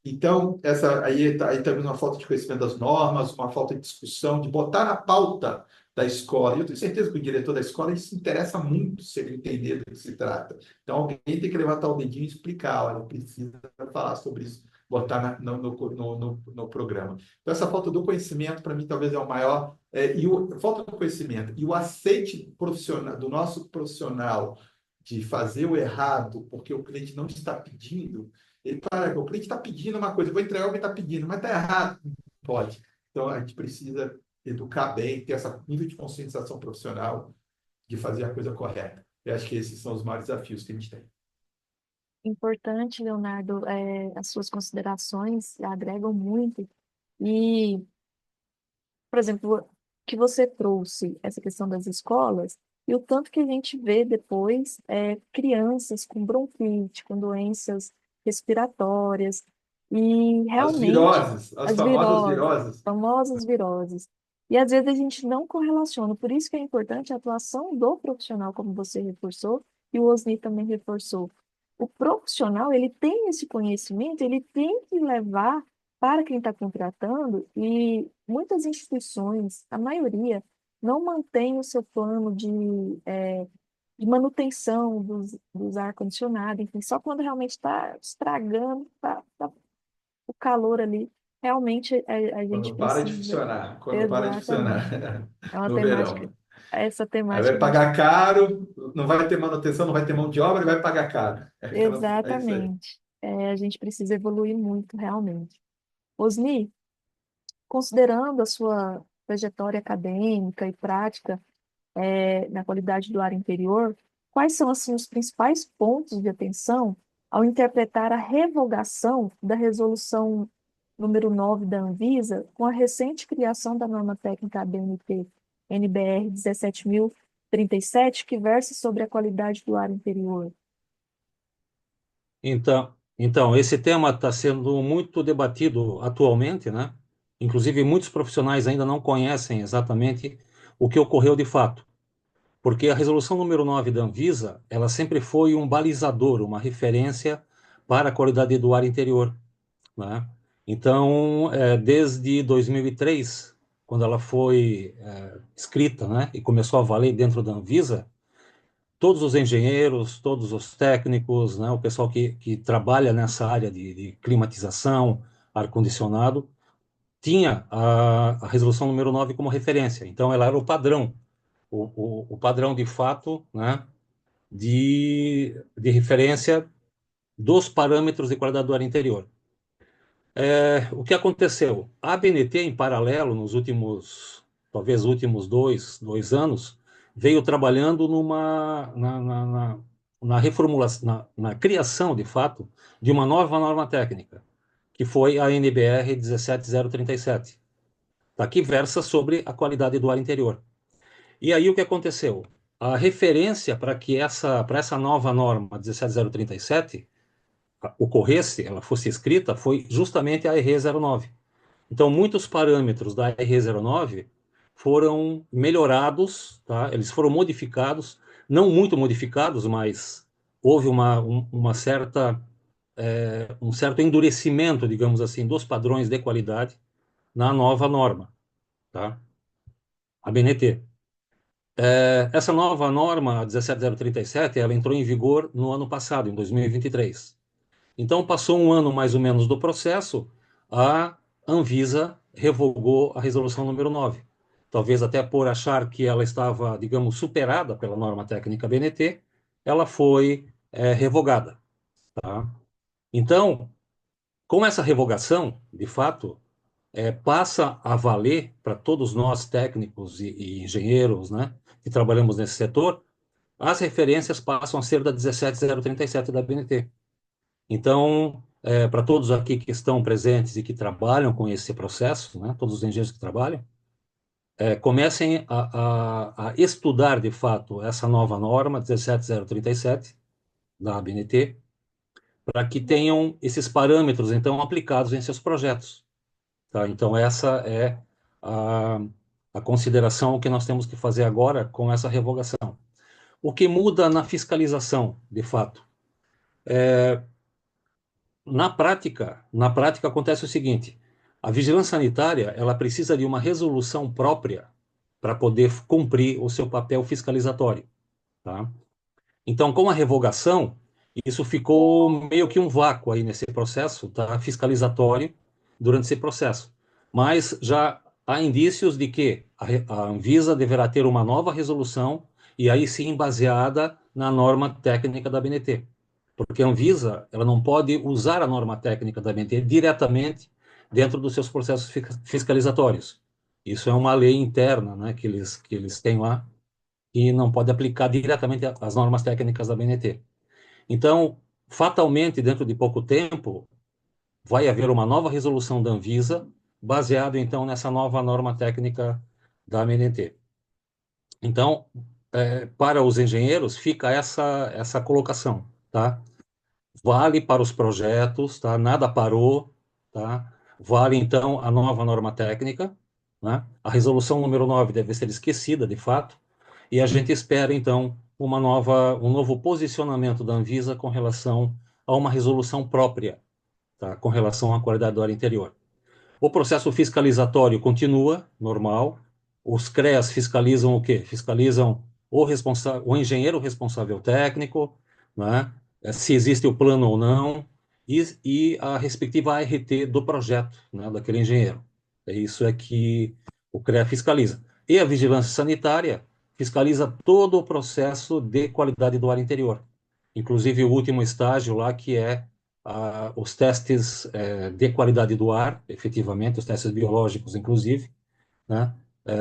Então, aí também uma falta de conhecimento das normas, uma falta de discussão, de botar na pauta da escola. E eu tenho certeza que o diretor da escola isso se interessa muito se ele entender do que se trata. Então, alguém tem que levantar o dedinho e explicar, olha, precisa falar sobre isso, botar no programa. Então, essa falta do conhecimento, para mim, talvez é o maior, falta do conhecimento e o aceite profissional, do nosso profissional de fazer o errado porque o cliente não está pedindo, ele fala, o cliente está pedindo uma coisa, eu vou entregar o que ele está pedindo, mas está errado. Não pode. Então, a gente precisa educar bem, ter esse nível de conscientização profissional de fazer a coisa correta. Eu acho que esses são os maiores desafios que a gente tem. Importante, Leonardo, as suas considerações agregam muito. E, por exemplo, que você trouxe essa questão das escolas e o tanto que a gente vê depois crianças com bronquite, com doenças respiratórias e As realmente viroses, as as famosas viroses, viroses. famosas viroses. E às vezes a gente não correlaciona. Por isso que é importante a atuação do profissional, como você reforçou, e o Osni também reforçou. O profissional, ele tem esse conhecimento, ele tem que levar para quem está contratando, e muitas instituições, a maioria, não mantém o seu plano de manutenção dos ar-condicionado, enfim, só quando realmente está estragando, tá o calor ali, realmente a gente Quando para de precisa. funcionar, quando para de Exatamente. funcionar É uma no temática, verão. essa Aí temática vai a gente. pagar caro, não vai ter manutenção, não vai ter mão de obra e vai pagar caro. É isso aí. Exatamente. A gente precisa evoluir muito, realmente. Osni, considerando a sua trajetória acadêmica e prática na qualidade do ar interior, quais são assim os principais pontos de atenção ao interpretar a revogação da resolução número 9 da Anvisa com a recente criação da norma técnica ABNT NBR 17.037, que versa sobre a qualidade do ar interior? Então, esse tema está sendo muito debatido atualmente, né? Inclusive, muitos profissionais ainda não conhecem exatamente o que ocorreu de fato, porque a resolução número 9 da Anvisa, ela sempre foi um balizador, uma referência para a qualidade do ar interior, né? Então, desde 2003, quando ela foi escrita, né, e começou a valer dentro da Anvisa, todos os engenheiros, todos os técnicos, né, o pessoal que trabalha nessa área de climatização, ar-condicionado, tinha a resolução número 9 como referência. Então, ela era o padrão, o padrão de fato, né, de referência dos parâmetros de qualidade do ar interior. O que aconteceu? A ABNT, em paralelo, nos últimos, talvez últimos dois anos, veio trabalhando na reformulação, na criação, de fato, de uma nova norma técnica, que foi a NBR 17037, tá? Que versa sobre a qualidade do ar interior. E aí o que aconteceu? A referência para essa nova norma 17037 ocorresse, ela fosse escrita, foi justamente a RE09. Então, muitos parâmetros da RE09 foram melhorados, tá? Eles foram modificados, não muito modificados, mas houve uma certa, um certo endurecimento, digamos assim, dos padrões de qualidade na nova norma, tá? A BNT. Essa nova norma, a 17037, ela entrou em vigor no ano passado, em 2023. Então, passou um ano mais ou menos do processo, a Anvisa revogou a resolução número 9. Talvez até por achar que ela estava, digamos, superada pela norma técnica BNT, ela foi revogada, tá? Então, com essa revogação, de fato, passa a valer para todos nós técnicos e engenheiros, né, que trabalhamos nesse setor, as referências passam a ser da 17037 da BNT. Então, para todos aqui que estão presentes e que trabalham com esse processo, né, todos os engenheiros que trabalham, comecem a estudar de fato essa nova norma 17037 da ABNT, para que tenham esses parâmetros então aplicados em seus projetos, tá? Então, essa é a, a consideração que nós temos que fazer agora com essa revogação. O que muda na fiscalização, de fato? Na prática acontece o seguinte: a vigilância sanitária, ela precisa de uma resolução própria para poder cumprir o seu papel fiscalizatório, tá? Então, com a revogação, isso ficou meio que um vácuo aí nesse processo, tá? Fiscalizatório durante esse processo. Mas já há indícios de que a Anvisa deverá ter uma nova resolução e aí sim baseada na norma técnica da BNT. Porque a Anvisa, ela não pode usar a norma técnica da BNT diretamente dentro dos seus processos fiscalizatórios. Isso é uma lei interna, né, que eles têm lá e não pode aplicar diretamente as normas técnicas da BNT. Então, fatalmente, dentro de pouco tempo, vai haver uma nova resolução da Anvisa, baseado então nessa nova norma técnica da BNT. Então, para os engenheiros, fica essa colocação, tá? Vale para os projetos, tá? Nada parou, tá? Vale então a nova norma técnica, né? A resolução número 9 deve ser esquecida, de fato, e a gente espera então um novo posicionamento da Anvisa com relação a uma resolução própria, tá? Com relação à qualidade do ar interior. O processo fiscalizatório continua normal. Os CREAs fiscalizam o quê? Fiscalizam o engenheiro responsável técnico, né? Se existe o plano ou não, e a respectiva ART do projeto, né? Daquele engenheiro. É isso é que o CREA fiscaliza. E a vigilância sanitária fiscaliza todo o processo de qualidade do ar interior, inclusive o último estágio lá, que é os testes de qualidade do ar, efetivamente, os testes biológicos, inclusive, né,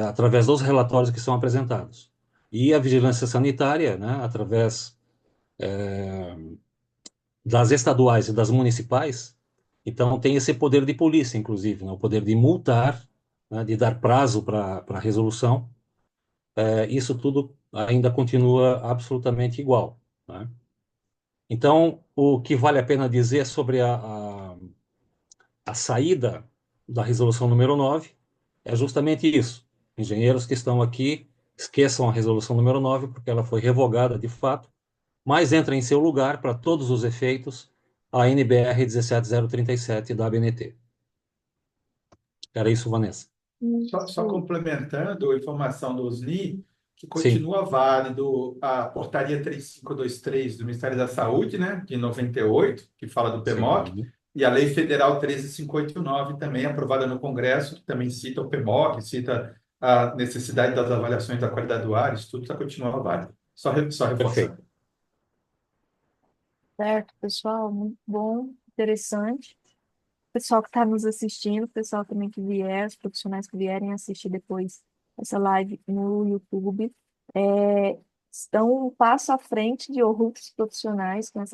através dos relatórios que são apresentados. E a vigilância sanitária, né, através das estaduais e das municipais, então tem esse poder de polícia, inclusive, né, o poder de multar, né, de dar prazo para a resolução. Isso tudo ainda continua absolutamente igual, né? Então, o que vale a pena dizer sobre a saída da resolução número 9 é justamente isso. Engenheiros que estão aqui esqueçam a resolução número 9 porque ela foi revogada de fato, mas entra em seu lugar, para todos os efeitos, a NBR 17037 da ABNT. Era isso, Vanessa? Só Isso. complementando a informação do OSNI, que Sim. continua válido a portaria 3523 do Ministério da Saúde, né, de 98, que fala do PMOC, Sim. e a Lei Federal 13589, também aprovada no Congresso, que também cita o PMOC, cita a necessidade das avaliações da qualidade do ar, isso tudo está continuando válido. Só Perfeito. reforçando. Certo, pessoal, muito bom, interessante. Pessoal que está nos assistindo, pessoal também que vier, os profissionais que vierem assistir depois essa live no YouTube, estão um passo à frente de outros profissionais com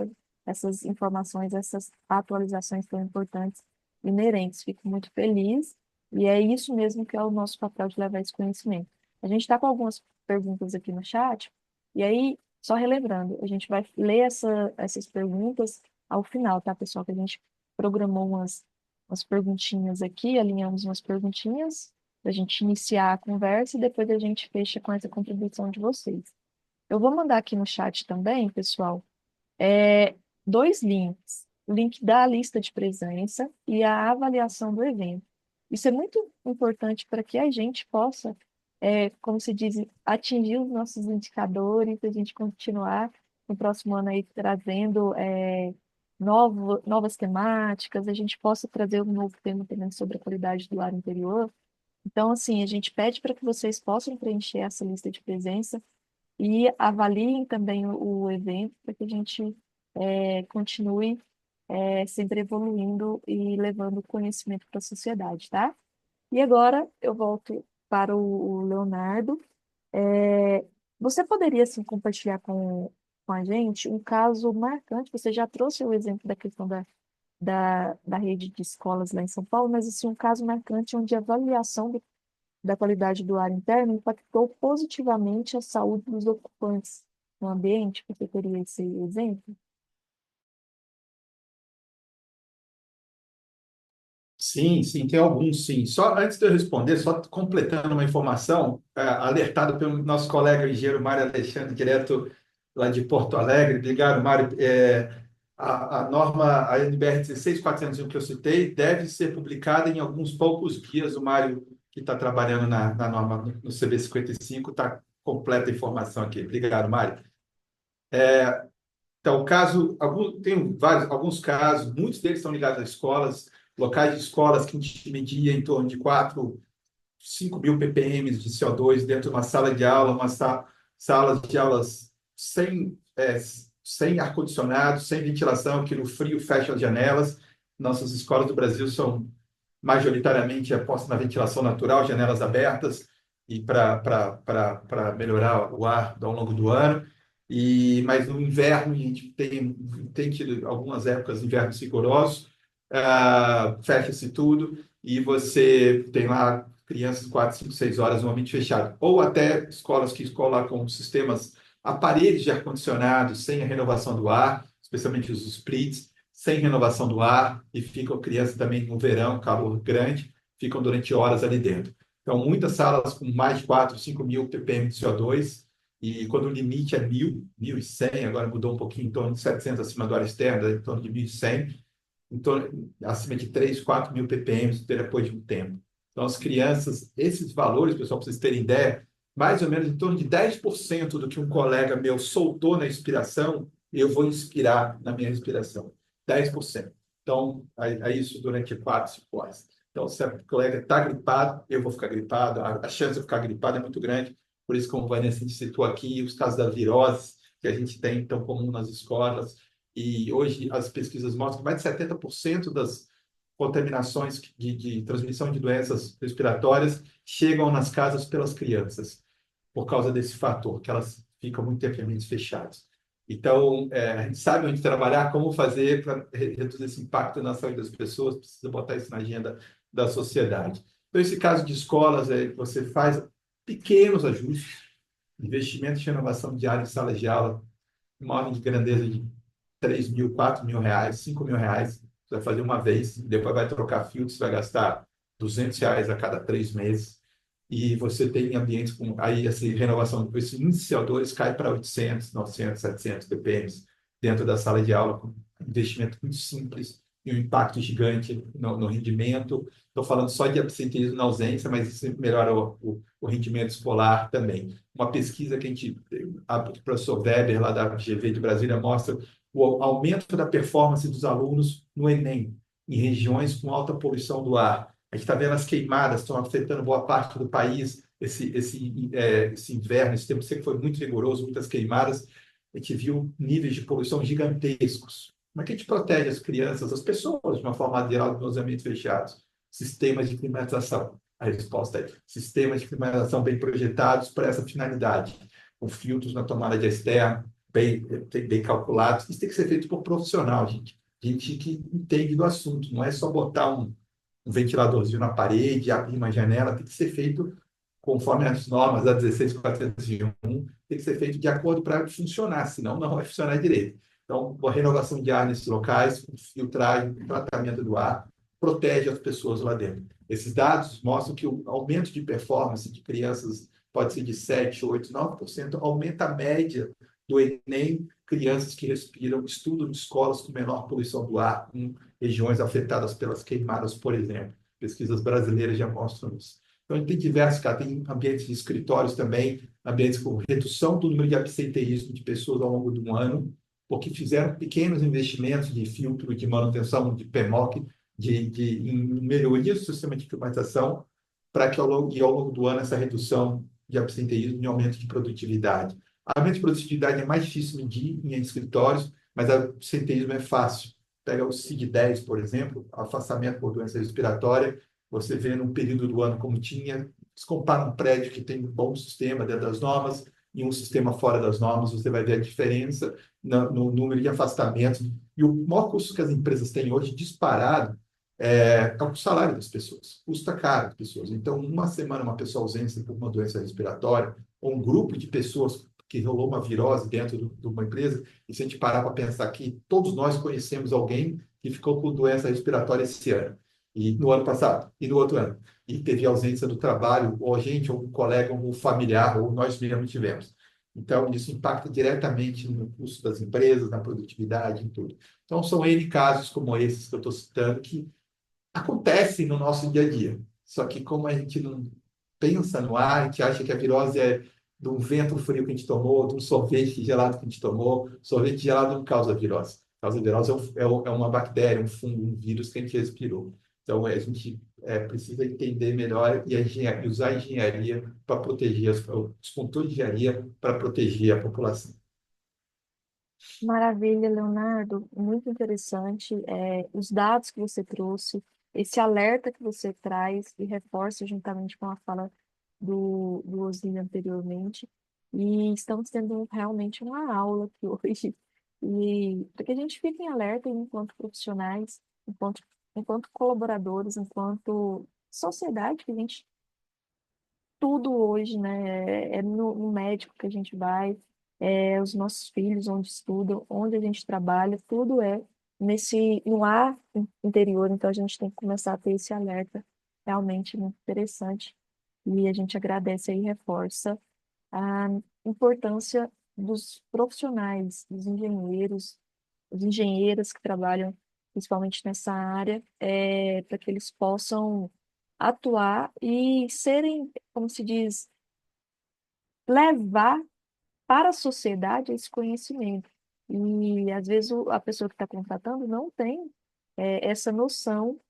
essas informações, essas atualizações tão importantes e inerentes. Fico muito feliz e é isso mesmo que é o nosso papel de levar esse conhecimento. A gente está com algumas perguntas aqui no chat, e aí, só relembrando, a gente vai ler essas perguntas ao final, tá, pessoal? Que a gente programou umas perguntinhas aqui, alinhamos umas perguntinhas para a gente iniciar a conversa e depois a gente fecha com essa contribuição de vocês. Eu vou mandar aqui no chat também, pessoal, é, dois links. O link da lista de presença e a avaliação do evento. Isso é muito importante para que a gente possa, como se diz, atingir os nossos indicadores, a gente continuar no próximo ano aí trazendo novas temáticas, a gente possa trazer um novo tema também sobre a qualidade do ar interior. Então, assim, a gente pede para que vocês possam preencher essa lista de presença e avaliem também o evento para que a gente continue sempre evoluindo e levando conhecimento para a sociedade, tá? E agora eu volto para o Leonardo. É, Você poderia, assim, compartilhar com a gente um caso marcante? Você já trouxe o exemplo da questão da rede de escolas lá em São Paulo, mas, assim, um caso marcante onde a avaliação da qualidade do ar interno impactou positivamente a saúde dos ocupantes no ambiente. Você teria esse exemplo? Sim, sim, tem alguns, sim. Só antes de eu responder, só completando uma informação, alertado pelo nosso colega engenheiro Mário Alexandre, direto lá de Porto Alegre. Obrigado, Mário. a norma, a NBR 16401 que eu citei, deve ser publicada em alguns poucos dias. O Mário, que está trabalhando na norma no CB 55, está completa a informação aqui. Obrigado, Mário. Então, tem alguns casos, muitos deles estão ligados a escolas, locais de escolas que a gente media em torno de 4, 5 mil ppm de CO2 dentro de uma sala de aula, salas de aulas sem ar-condicionado, sem ventilação, que no frio fecha as janelas. Nossas escolas do Brasil são majoritariamente apostas na ventilação natural, janelas abertas, e para melhorar o ar ao longo do ano. Mas no inverno, a gente tem tido algumas épocas de invernos rigorosos, fecha-se tudo, e você tem lá crianças 4, 5, 6 horas no ambiente fechado. Ou até escolas que colocam sistemas, aparelhos de ar-condicionado sem a renovação do ar, especialmente os splits, sem renovação do ar, e ficam crianças também no verão, calor grande, ficam durante horas ali dentro. Então, muitas salas com mais de 4, 5 mil ppm de CO2, e quando o limite é 1.000, 1.100, agora mudou um pouquinho, em torno de 700 acima do ar externo, em torno de 1.100, acima de 3, 4 mil ppm depois de um tempo. Então, as crianças, esses valores, pessoal, para vocês terem ideia, mais ou menos em torno de 10% do que um colega meu soltou na expiração, eu vou inspirar na minha respiração. 10%. Então, é isso durante 4, 5 horas. Então, se o colega está gripado, eu vou ficar gripado. A chance de eu ficar gripado é muito grande. Por isso, como a Vanessa citou aqui, os casos da virose que a gente tem tão comum nas escolas. E hoje as pesquisas mostram que mais de 70% das contaminações de transmissão de doenças respiratórias chegam nas casas pelas crianças, por causa desse fator, que elas ficam muito tempo em ambientes fechados. Então, a gente sabe onde trabalhar, como fazer para reduzir esse impacto na saúde das pessoas, precisa botar isso na agenda da sociedade. Então, esse caso de escolas, você faz pequenos ajustes, investimento em renovação de área em salas de aula, uma ordem de grandeza de 3 mil, 4 mil reais, 5 mil reais, você vai fazer uma vez, depois vai trocar filtros, vai gastar R$ 200 a cada 3 meses, e você tem ambientes com aí essa renovação, esse índice de CO2 cai para 800, 900, 700 ppm dentro da sala de aula, com investimento muito simples e um impacto gigante no rendimento. Estou falando só de absenteísmo na ausência, mas isso melhora o rendimento escolar também. Uma pesquisa que o professor Weber, lá da FGV de Brasília, mostra o aumento da performance dos alunos no Enem, em regiões com alta poluição do ar. A gente está vendo as queimadas, estão afetando boa parte do país, esse inverno, esse tempo sempre foi muito rigoroso, muitas queimadas, a gente viu níveis de poluição gigantescos. Como é que a gente protege as crianças, as pessoas, de uma forma geral, nos ambientes fechados? Sistemas de climatização. A resposta é sistemas de climatização bem projetados para essa finalidade, com filtros na tomada de externo, bem calculados. Isso tem que ser feito por profissional, gente que entende do assunto, não é só botar um ventiladorzinho na parede, abrir uma janela, tem que ser feito conforme as normas da 16401, tem que ser feito de acordo para funcionar, senão não vai funcionar direito. Então, a renovação de ar nesses locais, filtragem, tratamento do ar, protege as pessoas lá dentro. Esses dados mostram que o aumento de performance de crianças pode ser de 7, 8, 9%, aumenta a média do Enem, crianças que respiram, estudam em escolas com menor poluição do ar, com regiões afetadas pelas queimadas, por exemplo. Pesquisas brasileiras já mostram isso. Então, a gente tem diversos, tem ambientes de escritórios também, ambientes com redução do número de absenteísmo de pessoas ao longo de um ano, porque fizeram pequenos investimentos de filtro, de manutenção, de PMOC, em melhoria do sistema de climatização, para que ao longo do ano essa redução de absenteísmo e aumento de produtividade. Aumento de produtividade é mais difícil medir em escritórios, mas absenteísmo é fácil. Pega o CID-10, por exemplo, afastamento por doença respiratória, você vê num período do ano como tinha, se compara um prédio que tem um bom sistema dentro das normas e um sistema fora das normas, você vai ver a diferença no número de afastamentos. E o maior custo que as empresas têm hoje, disparado, é o salário das pessoas. Custa caro as pessoas. Então, uma semana, uma pessoa ausente por uma doença respiratória, ou um grupo de pessoas que rolou uma virose dentro de uma empresa, e se a gente parar para pensar que todos nós conhecemos alguém que ficou com doença respiratória esse ano, e no ano passado, e no outro ano, e teve ausência do trabalho, ou a gente, ou um colega, ou um familiar, ou nós mesmos tivemos. Então, isso impacta diretamente no custo das empresas, na produtividade, em tudo. Então, são N casos como esses que eu estou citando que acontecem no nosso dia a dia. Só que como a gente não pensa no ar, a gente acha que a virose é de um vento frio que a gente tomou, de um sorvete gelado que a gente tomou. Sorvete gelado não causa virose. Causa virose é uma bactéria, um fungo, um vírus que a gente respirou. Então, a gente precisa entender melhor e usar a engenharia para proteger, os controles de engenharia para proteger a população. Maravilha, Leonardo, muito interessante. Os dados que você trouxe, esse alerta que você traz e reforça juntamente com a fala do Osni anteriormente. E estamos tendo realmente uma aula aqui hoje. E para que a gente fique em alerta enquanto profissionais, enquanto colaboradores, enquanto sociedade, que a gente tudo hoje, né? É no médico que a gente vai, os nossos filhos onde estudam, onde a gente trabalha, tudo é no ar interior. Então a gente tem que começar a ter esse alerta realmente muito interessante. E a gente agradece aí e reforça a importância dos profissionais, dos engenheiros, as engenheiras que trabalham principalmente nessa área, para que eles possam atuar e serem, como se diz, levar para a sociedade esse conhecimento. E às vezes a pessoa que está contratando não tem essa noção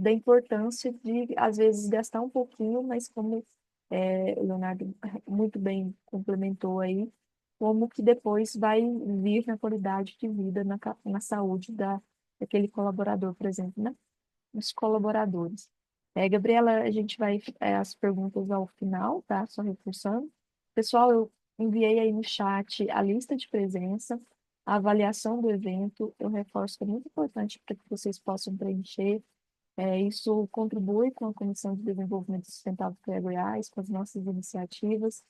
da importância de, às vezes, gastar um pouquinho, mas como o Leonardo muito bem complementou aí, como que depois vai vir na qualidade de vida, na saúde daquele colaborador, por exemplo, né? Os colaboradores. Gabriela, a gente vai as perguntas ao final, tá? Só reforçando. Pessoal, eu enviei aí no chat a lista de presença, a avaliação do evento. Eu reforço que é muito importante para que vocês possam preencher. Isso contribui com a Comissão de Desenvolvimento Sustentável CREA Goiás, com as nossas iniciativas,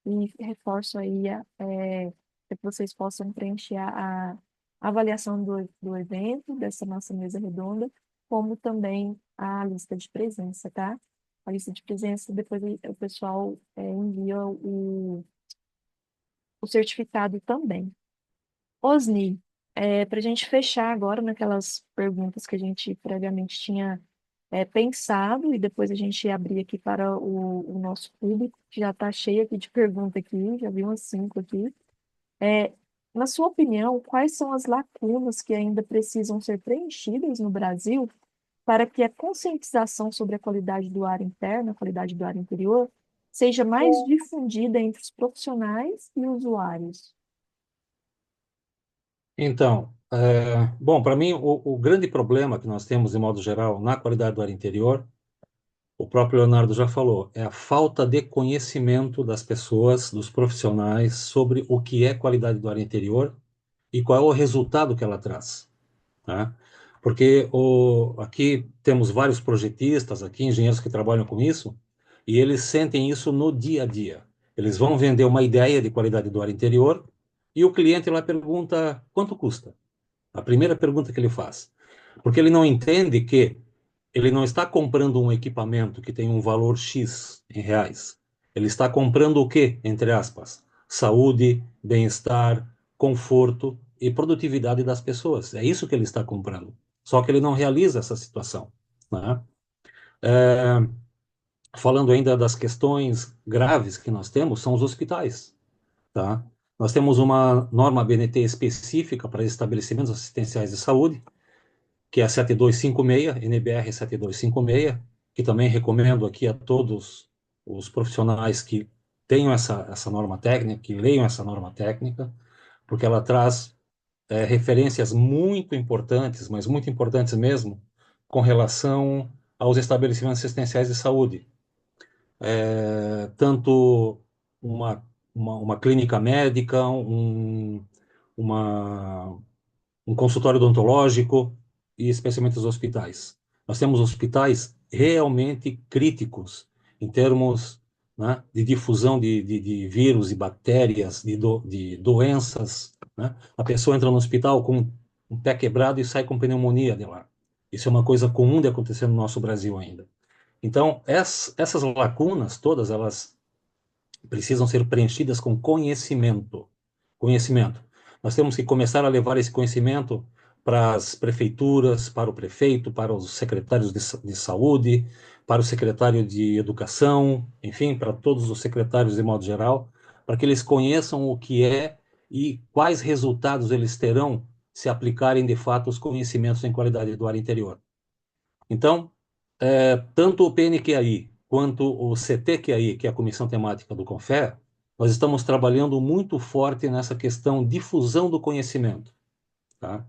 e reforço aí para que vocês possam preencher a avaliação do evento, dessa nossa mesa redonda, como também a lista de presença, tá? A lista de presença, depois o pessoal envia o certificado também. Osni, para a gente fechar agora naquelas perguntas que a gente previamente tinha pensado e depois a gente abrir aqui para o nosso público, que já está cheio aqui de perguntas aqui, já vi umas 5 aqui. É, Na sua opinião, quais são as lacunas que ainda precisam ser preenchidas no Brasil para que a conscientização sobre a qualidade do ar interno, a qualidade do ar interior, seja mais difundida entre os profissionais e usuários? Então, bom, para mim, o grande problema que nós temos, de modo geral, na qualidade do ar interior, o próprio Leonardo já falou, é a falta de conhecimento das pessoas, dos profissionais, sobre o que é qualidade do ar interior e qual é o resultado que ela traz, tá? Porque aqui temos vários projetistas, aqui, engenheiros que trabalham com isso, e eles sentem isso no dia a dia. Eles vão vender uma ideia de qualidade do ar interior e o cliente lá pergunta quanto custa. A primeira pergunta que ele faz. Porque ele não entende que ele não está comprando um equipamento que tem um valor X em reais. Ele está comprando o quê? Entre aspas, saúde, bem-estar, conforto e produtividade das pessoas. É isso que ele está comprando. Só que ele não realiza essa situação, né? Falando ainda das questões graves que nós temos, são os hospitais, tá? Nós temos uma norma BNT específica para estabelecimentos assistenciais de saúde, que é a 7256, NBR 7256, que também recomendo aqui a todos os profissionais que tenham essa norma técnica, que leiam essa norma técnica, porque ela traz referências muito importantes, mas muito importantes mesmo, com relação aos estabelecimentos assistenciais de saúde. Tanto uma clínica médica, uma um consultório odontológico e especialmente os hospitais. Nós temos hospitais realmente críticos em termos, né, de difusão de vírus e bactérias, de doenças, né? A pessoa entra no hospital com um pé quebrado e sai com pneumonia de lá. Isso é uma coisa comum de acontecer no nosso Brasil ainda. Então, essas lacunas todas, elas precisam ser preenchidas com conhecimento. Conhecimento. Nós temos que começar a levar esse conhecimento para as prefeituras, para o prefeito, para os secretários de saúde, para o secretário de educação, enfim, para todos os secretários de modo geral, para que eles conheçam o que é e quais resultados eles terão se aplicarem de fato os conhecimentos em qualidade do ar interior. Então, tanto o PNQAI quanto o CTQAI, que é a Comissão Temática do CONFER, nós estamos trabalhando muito forte nessa questão de difusão do conhecimento, tá?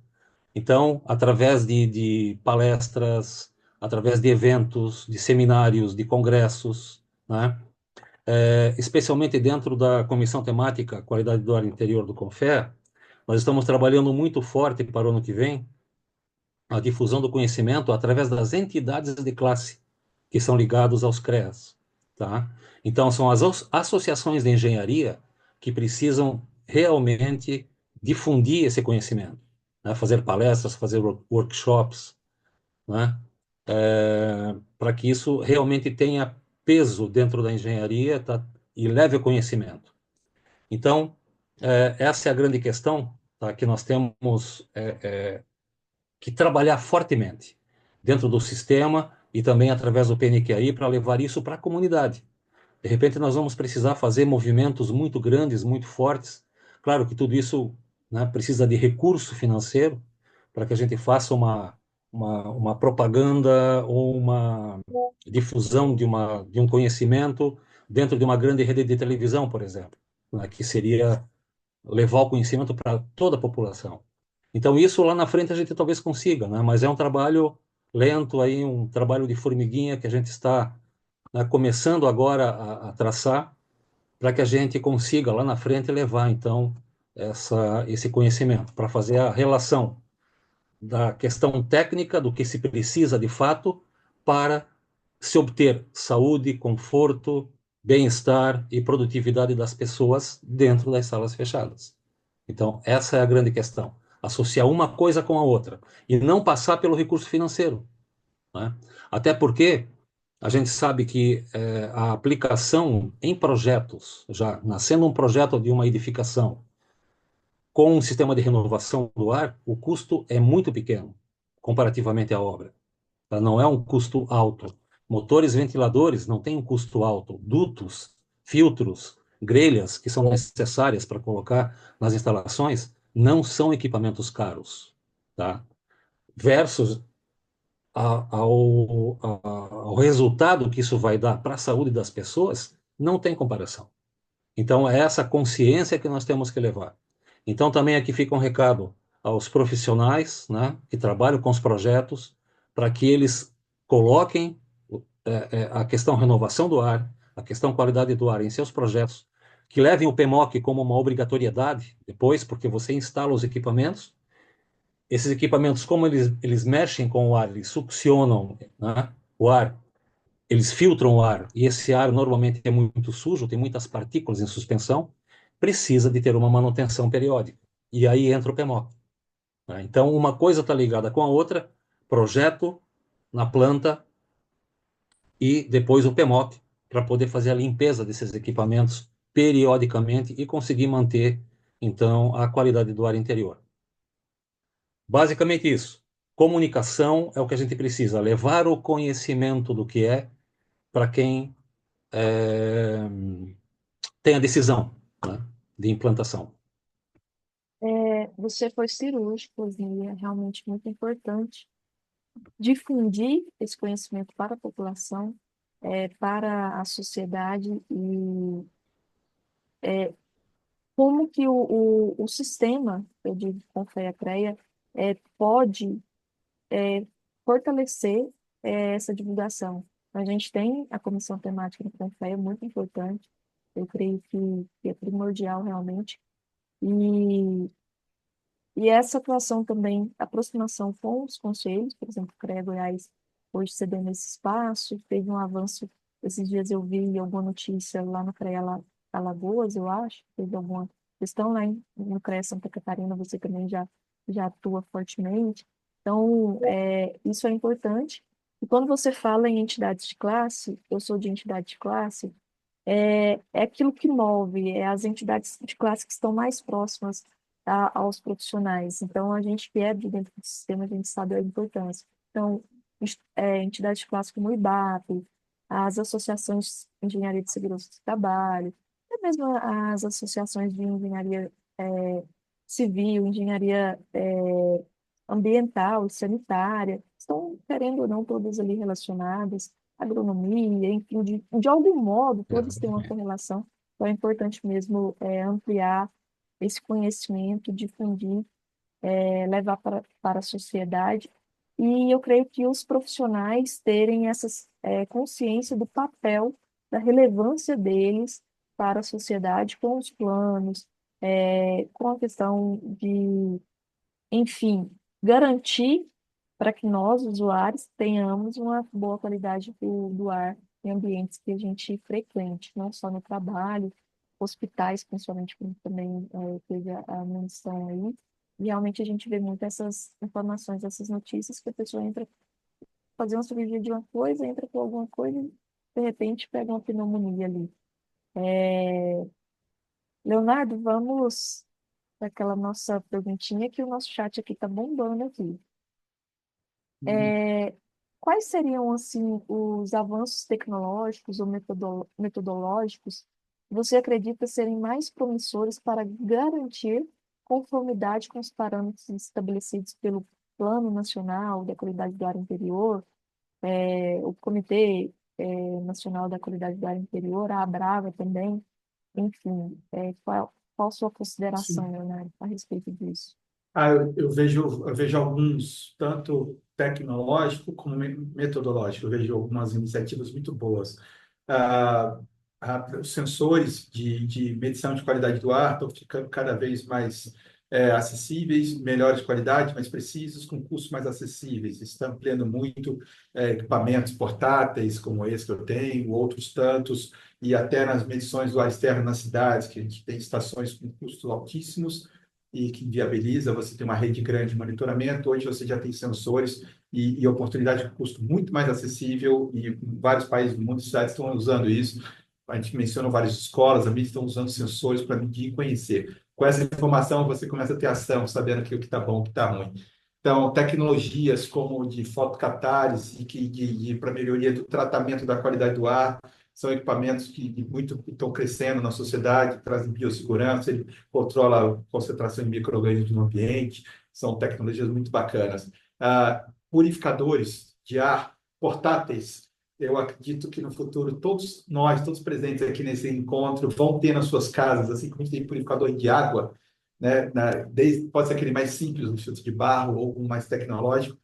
Então, através de palestras, através de eventos, de seminários, de congressos, né? Especialmente dentro da Comissão Temática Qualidade do Ar Interior do CONFER, nós estamos trabalhando muito forte para o ano que vem a difusão do conhecimento através das entidades de classe que são ligados aos CREAs, tá? Então, são as associações de engenharia que precisam realmente difundir esse conhecimento, né? Fazer palestras, fazer workshops, né? Para que isso realmente tenha peso dentro da engenharia, tá? E leve o conhecimento. Então, essa é a grande questão, tá? Que nós temos que trabalhar fortemente dentro do sistema e também através do PNQI para levar isso para a comunidade. De repente, nós vamos precisar fazer movimentos muito grandes, muito fortes. Claro que tudo isso, né, precisa de recurso financeiro para que a gente faça uma propaganda ou uma difusão de um conhecimento dentro de uma grande rede de televisão, por exemplo, né, que seria levar o conhecimento para toda a população. Então, isso lá na frente a gente talvez consiga, né? Mas é um trabalho lento aí, um trabalho de formiguinha que a gente está, né, começando agora a traçar para que a gente consiga lá na frente levar, então, esse conhecimento para fazer a relação da questão técnica, do que se precisa de fato para se obter saúde, conforto, bem-estar e produtividade das pessoas dentro das salas fechadas. Então, essa é a grande questão. Associar uma coisa com a outra e não passar pelo recurso financeiro, né? Até porque a gente sabe que a aplicação em projetos, já nascendo um projeto de uma edificação com um sistema de renovação do ar, o custo é muito pequeno comparativamente à obra, tá? Não é um custo alto. Motores ventiladores não têm um custo alto. Dutos, filtros, grelhas que são necessárias para colocar nas instalações não são equipamentos caros, tá? Versus ao resultado que isso vai dar para a saúde das pessoas, não tem comparação. Então, é essa consciência que nós temos que levar. Então, também aqui fica um recado aos profissionais, né, que trabalham com os projetos, para que eles coloquem a questão renovação do ar, a questão qualidade do ar em seus projetos, que levem o PMOC como uma obrigatoriedade depois, porque você instala os equipamentos. Esses equipamentos, como eles mexem com o ar, eles succionam, né, o ar, eles filtram o ar, e esse ar normalmente é muito sujo, tem muitas partículas em suspensão, precisa de ter uma manutenção periódica. E aí entra o PMOC, né? Então, uma coisa está ligada com a outra, projeto na planta e depois o PMOC, para poder fazer a limpeza desses equipamentos periodicamente e conseguir manter, então, a qualidade do ar interior. Basicamente isso. Comunicação é o que a gente precisa, levar o conhecimento do que é para quem tem a decisão, né, de implantação. Você foi cirúrgico e é realmente muito importante difundir esse conhecimento para a população, para a sociedade e como que o sistema, eu digo, CONFEA-CREA, pode fortalecer essa divulgação. A gente tem a comissão temática do CONFEA, muito importante, eu creio que é primordial realmente, e essa atuação também, aproximação com os conselhos, por exemplo, o CREA Goiás, hoje cedendo esse espaço, teve um avanço, esses dias eu vi alguma notícia lá no CREA Alagoas, eu acho, teve alguma questão lá no CREA Santa Catarina, você também já atua fortemente. Então, isso é importante. E quando você fala em entidades de classe, eu sou de entidade de classe, é aquilo que move, é as entidades de classe que estão mais próximas aos profissionais. Então, a gente que é de dentro do sistema, a gente sabe a importância. Então, entidades de classe como o IBAP, as associações de engenharia de segurança do trabalho, até mesmo as associações de engenharia civil, engenharia ambiental e sanitária, estão, querendo ou não, todas ali relacionadas, agronomia, enfim, de algum modo, todas têm uma correlação. Então, é importante mesmo ampliar esse conhecimento, difundir, levar para a sociedade. E eu creio que os profissionais terem essa consciência do papel, da relevância deles para a sociedade, com os planos, com a questão de, enfim, garantir para que nós, usuários, tenhamos uma boa qualidade do ar em ambientes que a gente frequente, não só no trabalho, hospitais, principalmente, como também teve a menção aí. E realmente a gente vê muito essas informações, essas notícias, que a pessoa entra fazer uma cirurgia de uma coisa, entra com alguma coisa e, de repente, pega uma pneumonia ali. É, Leonardo, vamos para aquela nossa perguntinha que o nosso chat aqui está bombando aqui. É, Quais seriam, assim, os avanços tecnológicos ou metodológicos que você acredita serem mais promissores para garantir conformidade com os parâmetros estabelecidos pelo Plano Nacional da Qualidade do Ar Interior, o Comitê, Nacional da Qualidade do Ar Interior, a Abrava também, enfim, qual a sua consideração, Sim. Leonardo, a respeito disso? Eu vejo alguns, tanto tecnológico como metodológico, eu vejo algumas iniciativas muito boas. Ah, os sensores de medição de qualidade do ar estão ficando cada vez mais acessíveis, melhores de qualidade, mais precisos, com custos mais acessíveis. Está ampliando muito equipamentos portáteis, como esse que eu tenho, outros tantos, e até nas medições do ar externo nas cidades, que a gente tem estações com custos altíssimos, e que viabiliza você ter uma rede grande de monitoramento. Hoje você já tem sensores e oportunidade de custo muito mais acessível, e vários países do mundo, cidades estão usando isso. A gente menciona várias escolas, a mídia estão usando sensores para medir e conhecer. Com essa informação, você começa a ter ação, sabendo que o que está bom, o que está ruim. Então, tecnologias como de fotocatálise e para melhoria do tratamento da qualidade do ar são equipamentos que muito estão crescendo na sociedade, trazem biossegurança, ele controla a concentração de micro-organismos no ambiente, são tecnologias muito bacanas. Purificadores de ar portáteis, eu acredito que no futuro todos nós, todos presentes aqui nesse encontro, vão ter nas suas casas, assim como a gente tem purificador de água, né, pode ser aquele mais simples, um filtro de barro, ou um mais tecnológico.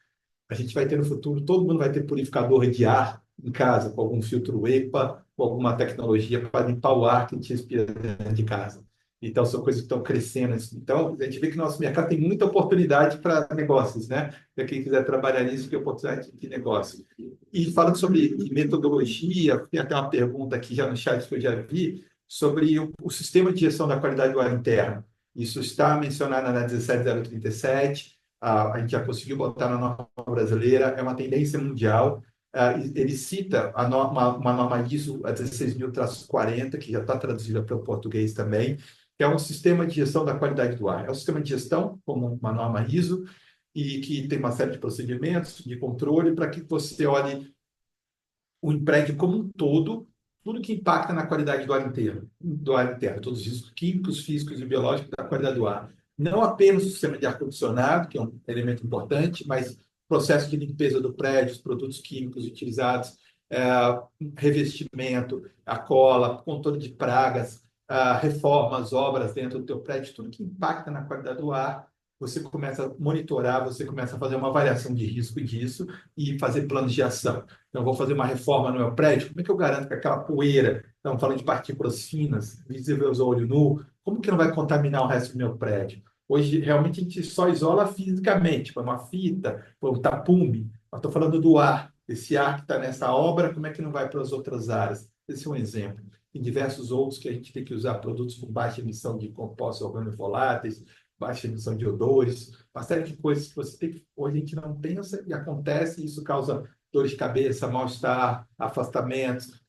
A gente vai ter no futuro, todo mundo vai ter purificador de ar em casa, com algum filtro EPA, com alguma tecnologia para limpar o ar que a gente respira dentro de casa. Então, são coisas que estão crescendo. Então, a gente vê que nosso mercado tem muita oportunidade para negócios, né? Para quem quiser trabalhar nisso, tem oportunidade de negócio. E falando sobre metodologia, tem até uma pergunta aqui já no chat que eu já vi, sobre o sistema de gestão da qualidade do ar interno. Isso está mencionado na 17037, a gente já conseguiu botar na norma brasileira, é uma tendência mundial. Ele cita uma norma ISO, a 16.000-40, que já está traduzida para o português também, que é um sistema de gestão da qualidade do ar. É um sistema de gestão, como uma norma ISO, e que tem uma série de procedimentos de controle para que você olhe o prédio como um todo, tudo que impacta na qualidade do ar interno, todos os riscos químicos, físicos e biológicos da qualidade do ar. Não apenas o sistema de ar-condicionado, que é um elemento importante, mas processo de limpeza do prédio, os produtos químicos utilizados, revestimento, a cola, controle de pragas, reformas, obras dentro do teu prédio, tudo que impacta na qualidade do ar, você começa a monitorar, você começa a fazer uma avaliação de risco disso e fazer planos de ação. Então, eu vou fazer uma reforma no meu prédio, como é que eu garanto que aquela poeira, estamos falando de partículas finas, visíveis ao olho nu, como que não vai contaminar o resto do meu prédio? Hoje, realmente, a gente só isola fisicamente, põe uma fita, põe um tapume. Eu estou falando do ar, esse ar que está nessa obra, como é que não vai para as outras áreas? Esse é um exemplo. Tem diversos outros que a gente tem que usar produtos com baixa emissão de compostos organovoláteis, baixa emissão de odores, uma série de coisas que você tem que, hoje a gente não pensa e acontece, e isso causa dor de cabeça, mal-estar, afastamentos,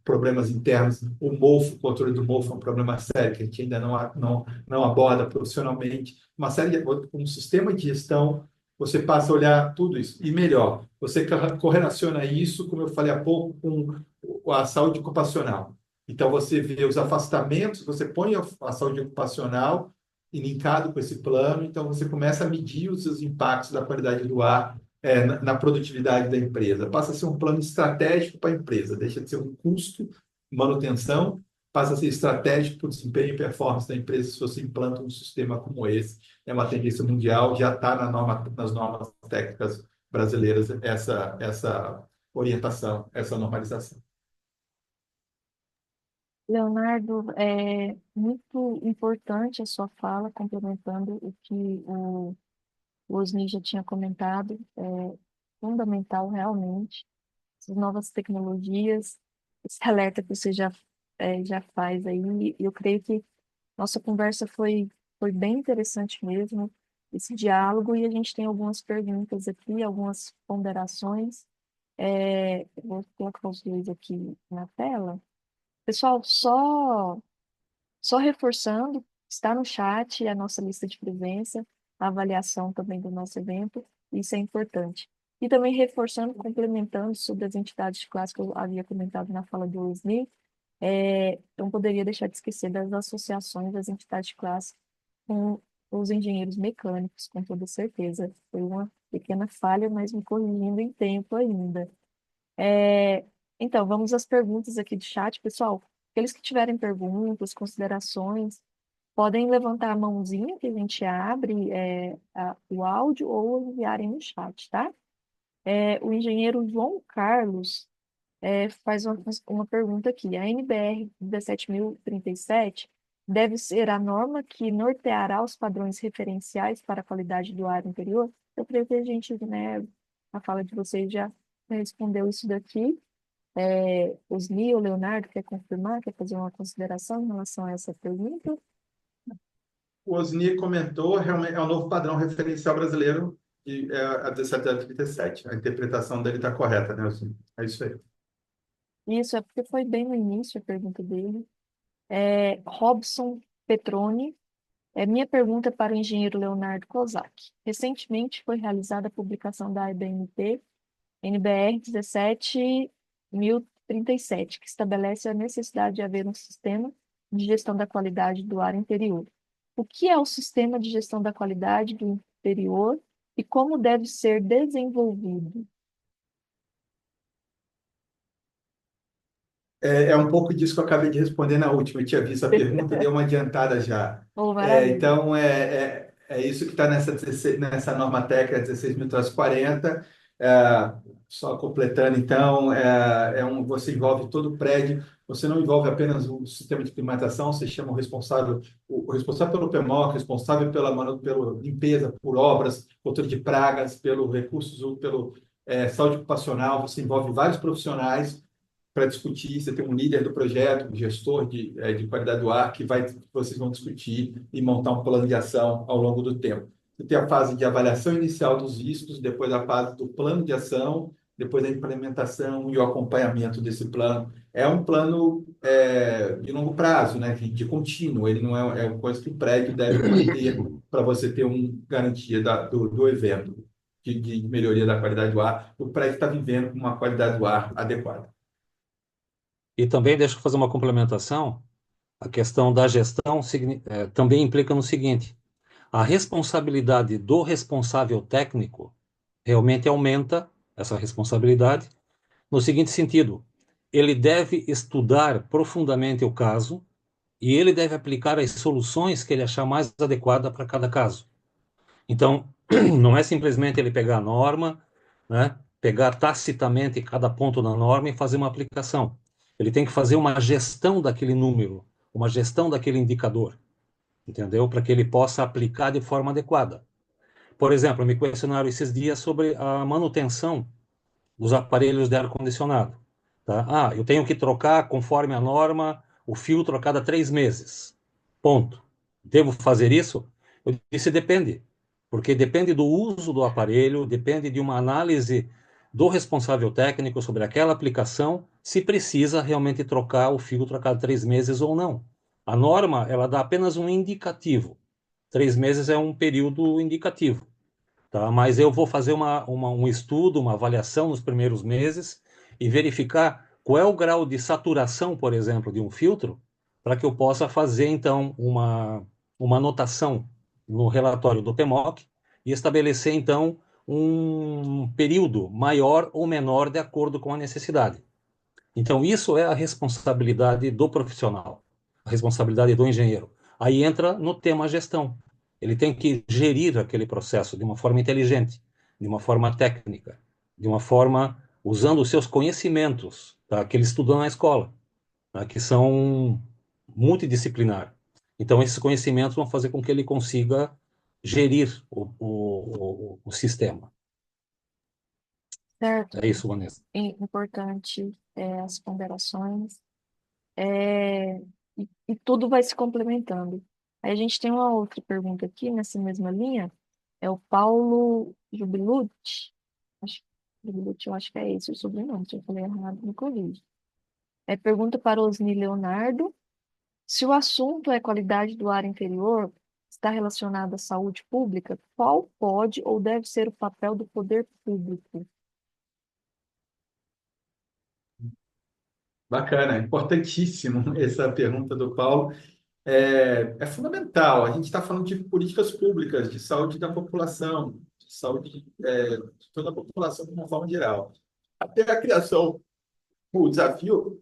problemas internos. O mofo, o controle do mofo é um problema sério que a gente ainda não aborda profissionalmente. Uma série de, um sistema de gestão, você passa a olhar tudo isso. E melhor, você correlaciona isso, como eu falei há pouco, com a saúde ocupacional. Então, você vê os afastamentos, você põe a saúde ocupacional e linkado com esse plano, então você começa a medir os seus impactos da qualidade do ar na produtividade da empresa. Passa a ser um plano estratégico para a empresa, deixa de ser um custo, manutenção, passa a ser estratégico para o desempenho e performance da empresa se você implanta um sistema como esse. É uma tendência mundial, já está nas normas técnicas brasileiras essa orientação, essa normalização. Leonardo, é muito importante a sua fala, complementando o que o Osni já tinha comentado, é fundamental realmente, essas novas tecnologias, esse alerta que você já faz aí, e eu creio que nossa conversa foi bem interessante mesmo, esse diálogo, e a gente tem algumas perguntas aqui, algumas ponderações. Eu vou colocar os dois aqui na tela. Pessoal, só reforçando, está no chat a nossa lista de presença, a avaliação também do nosso evento, isso é importante. E também reforçando, complementando sobre as entidades de classe que eu havia comentado na fala do Wesley, não poderia deixar de esquecer das associações das entidades de classe com os engenheiros mecânicos, com toda certeza. Foi uma pequena falha, mas me corrigindo em tempo ainda. É, então, vamos às perguntas aqui do chat, pessoal. Aqueles que tiverem perguntas, considerações, podem levantar a mãozinha que a gente abre o áudio ou enviarem no chat, tá? O engenheiro João Carlos faz uma pergunta aqui. A NBR 17.037 deve ser a norma que norteará os padrões referenciais para a qualidade do ar interior? Eu creio que a gente, né, a fala de vocês já respondeu isso daqui. Osni ou Leonardo quer confirmar, quer fazer uma consideração em relação a essa pergunta? O Osni comentou, realmente é o novo padrão referencial brasileiro, que é a 1737. A interpretação dele está correta, né, Osni? É isso aí. Isso, é porque foi bem no início a pergunta dele. Robson Petroni. Minha pergunta é para o engenheiro Leonardo Kozak. Recentemente foi realizada a publicação da IBNP NBR 17.037, que estabelece a necessidade de haver um sistema de gestão da qualidade do ar interior. O que é o sistema de gestão da qualidade do interior e como deve ser desenvolvido? É um pouco disso que eu acabei de responder na última. Eu tinha visto a pergunta e dei uma adiantada já. Oh, maravilha. Então, é isso que está nessa norma técnica 16.340. Só completando, então, você envolve todo o prédio, você não envolve apenas o sistema de climatização, você chama o responsável pelo PMOC, responsável pela limpeza, por obras, controle de pragas, pelo recursos, pelo saúde ocupacional, você envolve vários profissionais para discutir, você tem um líder do projeto, um gestor de qualidade do ar, vocês vão discutir e montar um plano de ação ao longo do tempo. Você tem a fase de avaliação inicial dos riscos, depois a fase do plano de ação, depois a implementação e o acompanhamento desse plano. É um plano de longo prazo, né, de contínuo, ele não é uma coisa que o prédio deve manter para você ter uma garantia do evento de melhoria da qualidade do ar. O prédio está vivendo com uma qualidade do ar adequada. E também, deixa eu fazer uma complementação, a questão da gestão também implica no seguinte: a responsabilidade do responsável técnico realmente aumenta essa responsabilidade no seguinte sentido: ele deve estudar profundamente o caso e ele deve aplicar as soluções que ele achar mais adequada para cada caso. Então, não é simplesmente ele pegar a norma, né, pegar tacitamente cada ponto da norma e fazer uma aplicação. Ele tem que fazer uma gestão daquele número, uma gestão daquele indicador, entendeu? Para que ele possa aplicar de forma adequada. Por exemplo, me questionaram esses dias sobre a manutenção dos aparelhos de ar-condicionado. Tá? Eu tenho que trocar, conforme a norma, o filtro a cada 3 meses. Ponto. Devo fazer isso? Eu disse, depende. Porque depende do uso do aparelho, depende de uma análise do responsável técnico sobre aquela aplicação, se precisa realmente trocar o filtro a cada 3 meses ou não. A norma, ela dá apenas um indicativo. 3 meses é um período indicativo, tá? Mas eu vou fazer um estudo, uma avaliação nos primeiros meses e verificar qual é o grau de saturação, por exemplo, de um filtro, para que eu possa fazer, então, uma anotação no relatório do PMOC e estabelecer, então, um período maior ou menor de acordo com a necessidade. Então, isso é a responsabilidade do profissional, a responsabilidade do engenheiro. Aí entra no tema gestão. Ele tem que gerir aquele processo de uma forma inteligente, de uma forma técnica, de uma forma usando os seus conhecimentos, tá, que ele estudou na escola, tá, que são multidisciplinar. Então, esses conhecimentos vão fazer com que ele consiga gerir o sistema. Certo? É isso, Vanessa. Importante as ponderações. E tudo vai se complementando. Aí a gente tem uma outra pergunta aqui nessa mesma linha. É o Paulo Jubilucci. Acho, Jubilucci, eu acho que é esse o sobrenome. Se eu falei errado, me corrija. Pergunta para Osni Leonardo. Se o assunto é qualidade do ar interior, está relacionado à saúde pública, qual pode ou deve ser o papel do poder público? Bacana, importantíssimo essa pergunta do Paulo. É fundamental. A gente está falando de políticas públicas, de saúde da população, de saúde de toda a população de uma forma geral. Até a criação, o desafio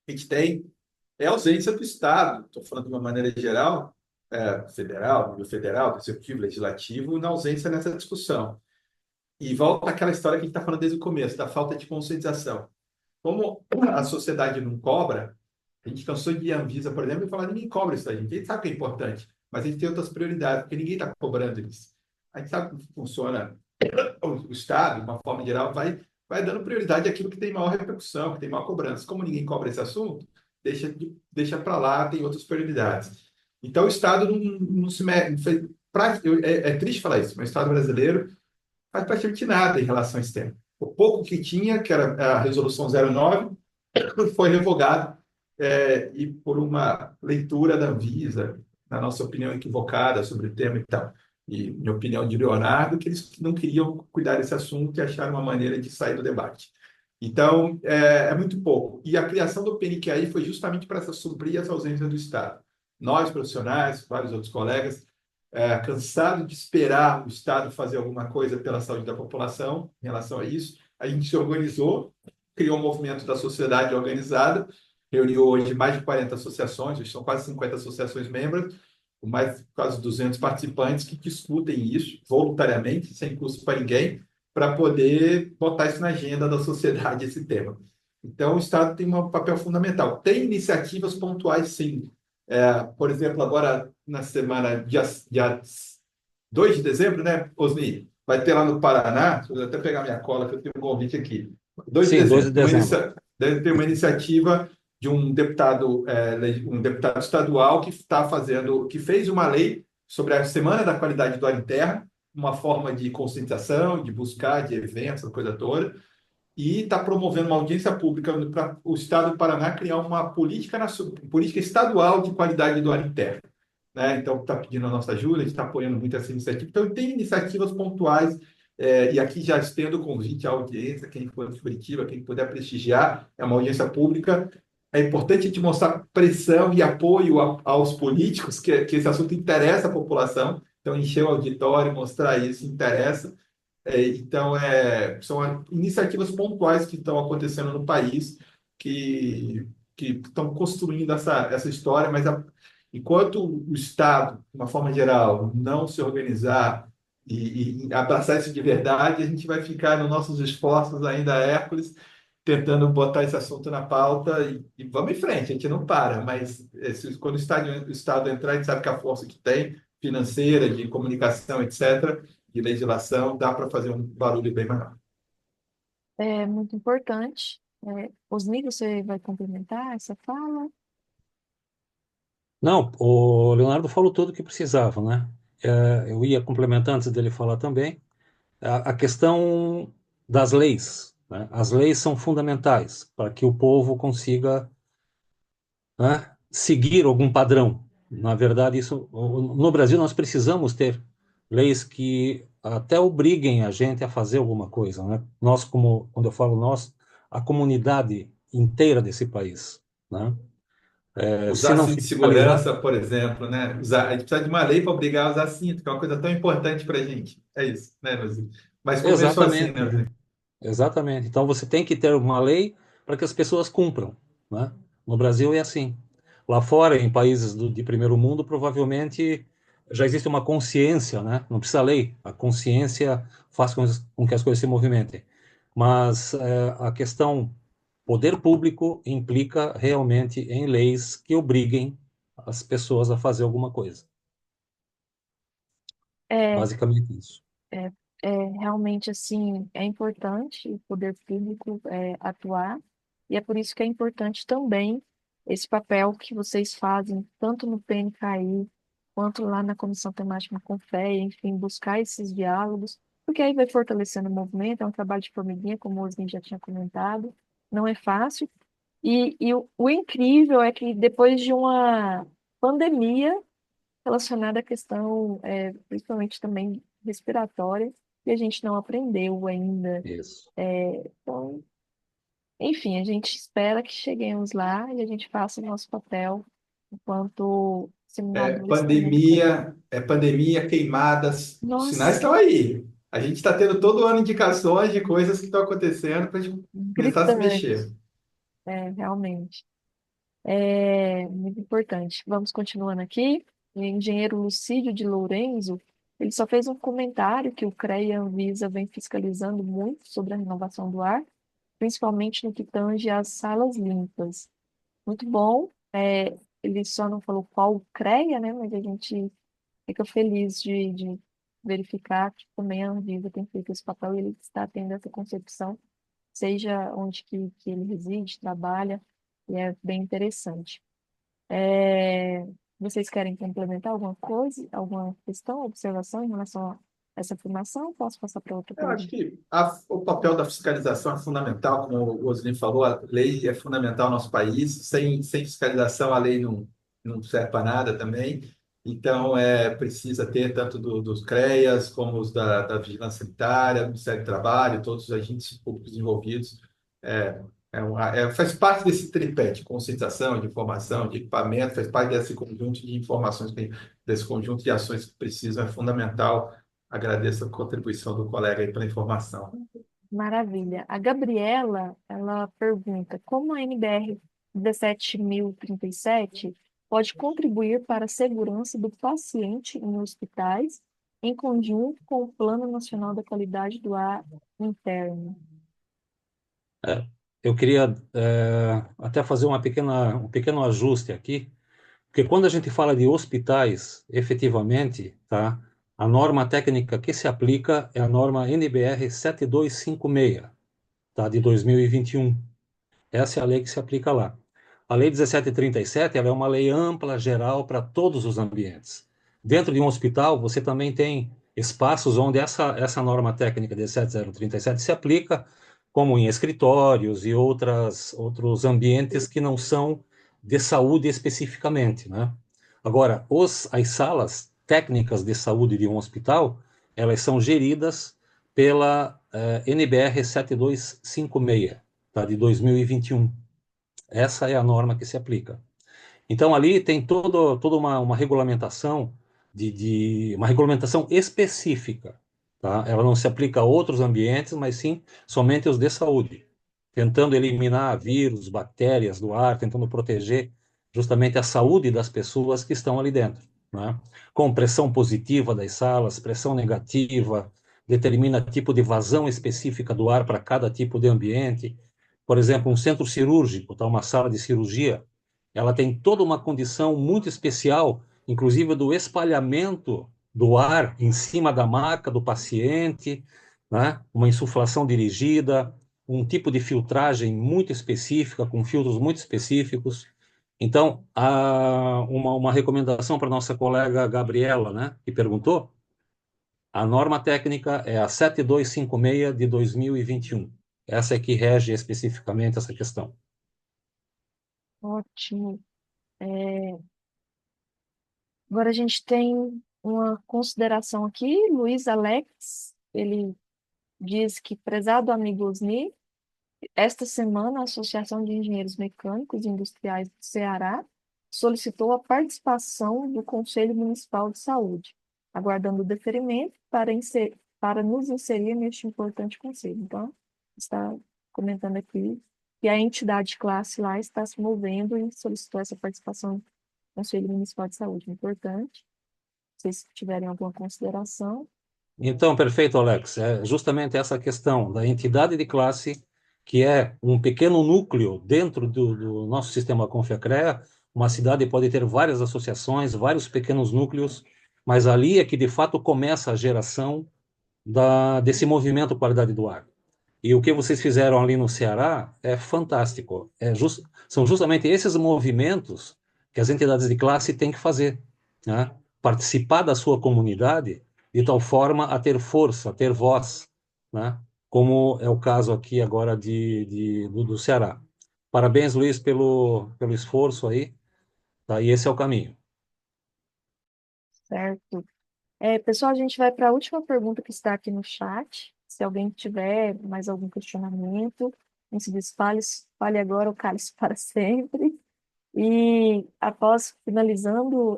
que a gente tem é a ausência do Estado. Estou falando de uma maneira geral, federal, nível federal, executivo, legislativo, na ausência nessa discussão. E volta àquela história que a gente está falando desde o começo, da falta de conscientização. Como a sociedade não cobra, a gente cansou de ir à Anvisa, por exemplo, e falar: ninguém cobra isso da gente. A gente sabe que é importante, mas a gente tem outras prioridades, porque ninguém está cobrando isso. A gente sabe como funciona o Estado, de uma forma geral, vai dando prioridade àquilo que tem maior repercussão, que tem maior cobrança. Como ninguém cobra esse assunto, deixa para lá, tem outras prioridades. Então, o Estado não se mete. É triste falar isso, mas o Estado brasileiro faz praticamente nada em relação a esse tema. O pouco que tinha, que era a Resolução 09, foi revogado e por uma leitura da Anvisa, na nossa opinião equivocada sobre o tema e tal. E, minha opinião de Leonardo, que eles não queriam cuidar desse assunto e acharam uma maneira de sair do debate. Então, é muito pouco. E a criação do PNQI foi justamente para suprir essa ausência do Estado. Nós, profissionais, vários outros colegas, cansado de esperar o Estado fazer alguma coisa pela saúde da população em relação a isso, a gente se organizou, criou um movimento da sociedade organizada, reuniu hoje mais de 40 associações, hoje são quase 50 associações membros, com mais quase 200 participantes que discutem isso voluntariamente, sem custo para ninguém, para poder botar isso na agenda da sociedade, esse tema. Então, o Estado tem um papel fundamental. Tem iniciativas pontuais, sim. Por exemplo, agora, na semana, dia 2 de dezembro, né, Osni? Vai ter lá no Paraná, deixa eu até pegar minha cola, que eu tenho um convite aqui. 2 de Sim, 2 de dezembro, dezembro. tem uma iniciativa de um deputado estadual que fez uma lei sobre a Semana da Qualidade do Ar Interno, uma forma de conscientização, de buscar, de eventos, essa coisa toda, e está promovendo uma audiência pública para o Estado do Paraná criar uma política estadual de qualidade do ar interno. Né? Então, está pedindo a nossa ajuda, a gente está apoiando muito essa iniciativa. Então, tem iniciativas pontuais, e aqui já estendo o convite à audiência, quem for de Curitiba, quem puder prestigiar, é uma audiência pública. É importante a gente mostrar pressão e apoio aos políticos, que esse assunto interessa a população. Então, encher o auditório, mostrar isso, interessa. Então, são iniciativas pontuais que estão acontecendo no país, que estão construindo essa história, mas enquanto o Estado, de uma forma geral, não se organizar e abraçar isso de verdade, a gente vai ficar nos nossos esforços ainda Hércules, tentando botar esse assunto na pauta e vamos em frente, a gente não para, mas quando o Estado entrar, a gente sabe que a força que tem, financeira, de comunicação, etc., de legislação, dá para fazer um barulho bem maior. É muito importante. Osni, você vai complementar essa fala? Não, o Leonardo falou tudo o que precisava, né? Eu ia complementar antes dele falar também a questão das leis, né? As leis são fundamentais para que o povo consiga, né, seguir algum padrão. Na verdade, no Brasil nós precisamos ter leis que até obriguem a gente a fazer alguma coisa, né? Nós, quando eu falo nós, a comunidade inteira desse país, né? Se Usar não cinto de fiscalizar, segurança, por exemplo, né? A gente precisa de uma lei para obrigar a usar cinto, que é uma coisa tão importante para a gente. É isso, né, Rosi? Mas começou assim, né, exatamente, Rosi? exatamente. Então você tem que ter uma lei para que as pessoas cumpram, né? No Brasil é assim. Lá fora, em países de primeiro mundo, provavelmente já existe uma consciência, né? Não precisa lei. A consciência faz com que as coisas se movimentem. Mas a questão poder público implica realmente em leis que obriguem as pessoas a fazer alguma coisa. É, Basicamente isso. é, realmente, assim, é importante o poder público atuar, e é por isso que é importante também esse papel que vocês fazem, tanto no PNKI, quanto lá na Comissão Temática Confé, enfim, buscar esses diálogos, porque aí vai fortalecendo o movimento, é um trabalho de formiguinha, como o Osni já tinha comentado, não é fácil, e o incrível é que depois de uma pandemia, relacionada à questão, principalmente também respiratória, e a gente não aprendeu ainda. Isso. Então, enfim, a gente espera que cheguemos lá e a gente faça o nosso papel enquanto disseminadores também do conhecimento. Pandemia, queimadas, os sinais Nossa, estão aí. A gente está tendo todo ano indicações de coisas que estão acontecendo para a gente começar a se gritante, mexer. realmente. É muito importante. Vamos continuando aqui. O engenheiro Lucídio de Lourenço, ele só fez um comentário que o CREA e a Anvisa vem fiscalizando muito sobre a renovação do ar, principalmente no que tange às salas limpas. Muito bom. Ele só não falou qual o CREA, né? Mas a gente fica feliz de verificar que também a Anvisa tem feito esse papel e ele está tendo essa concepção, seja onde que ele reside, trabalha, e é bem interessante. É, Vocês querem complementar alguma coisa, alguma questão, observação em relação a essa afirmação? Posso passar para outra Eu acho pergunta? que o papel da fiscalização é fundamental, como o Osni falou, a lei é fundamental no nosso país. Sem fiscalização, a lei não serve para nada também. Então, precisa ter tanto dos CREAS, como os da Vigilância Sanitária, do Ministério do Trabalho, todos os agentes públicos envolvidos. Faz parte desse tripé de conscientização, de informação, de equipamento, faz parte desse conjunto de informações, desse conjunto de ações que precisam, é fundamental. Agradeço a contribuição do colega aí pela informação. Maravilha. A Gabriela, ela pergunta, como a NBR 17.037 pode contribuir para a segurança do paciente em hospitais, em conjunto com o Plano Nacional da Qualidade do Ar Interno? É, eu queria até fazer um pequeno ajuste aqui, porque quando a gente fala de hospitais, efetivamente, tá, a norma técnica que se aplica é a norma NBR 7256, tá, de 2021. Essa é a lei que se aplica lá. A Lei 1737, ela é uma lei ampla, geral, para todos os ambientes. Dentro de um hospital, você também tem espaços onde essa norma técnica 17037 se aplica, como em escritórios e outros ambientes que não são de saúde especificamente, né? Agora, as salas técnicas de saúde de um hospital, elas são geridas pela NBR 7256, tá, de 2021. Essa é a norma que se aplica. Então, ali tem toda uma regulamentação uma regulamentação específica, tá? Ela não se aplica a outros ambientes, mas sim somente os de saúde, tentando eliminar vírus, bactérias do ar, tentando proteger justamente a saúde das pessoas que estão ali dentro, né? Com pressão positiva das salas, pressão negativa, determina tipo de vazão específica do ar para cada tipo de ambiente. Por exemplo, um centro cirúrgico, tá? Uma sala de cirurgia, ela tem toda uma condição muito especial, inclusive do espalhamento do ar em cima da maca do paciente, né? Uma insuflação dirigida, um tipo de filtragem muito específica, com filtros muito específicos. Então, há uma recomendação para nossa colega Gabriela, né, que perguntou, a norma técnica é a 7256 de 2021. Essa é que rege especificamente essa questão. Ótimo. É, agora a gente tem uma consideração aqui, Luiz Alex, ele diz que, prezado amigo Osni, esta semana a Associação de Engenheiros Mecânicos e Industriais do Ceará solicitou a participação do Conselho Municipal de Saúde, aguardando o deferimento para nos inserir neste importante conselho. Então, está comentando aqui que a entidade classe lá está se movendo e solicitou essa participação do Conselho Municipal de Saúde. Importante. Se vocês tiverem alguma consideração. Então, perfeito, Alex. É justamente essa questão da entidade de classe, que é um pequeno núcleo dentro do nosso sistema Confiacrea. Uma cidade pode ter várias associações, vários pequenos núcleos, mas ali é que de fato começa a geração desse movimento qualidade do ar. E o que vocês fizeram ali no Ceará é fantástico. São justamente esses movimentos que as entidades de classe têm que fazer, né? Participar da sua comunidade de tal forma a ter força, a ter voz, né? Como é o caso aqui agora do Ceará. Parabéns, Luiz, pelo esforço aí, tá? E esse é o caminho. Certo. Pessoal, a gente vai para a última pergunta que está aqui no chat. Se alguém tiver mais algum questionamento, não se diz, fale agora ou cale-se para sempre. E após finalizando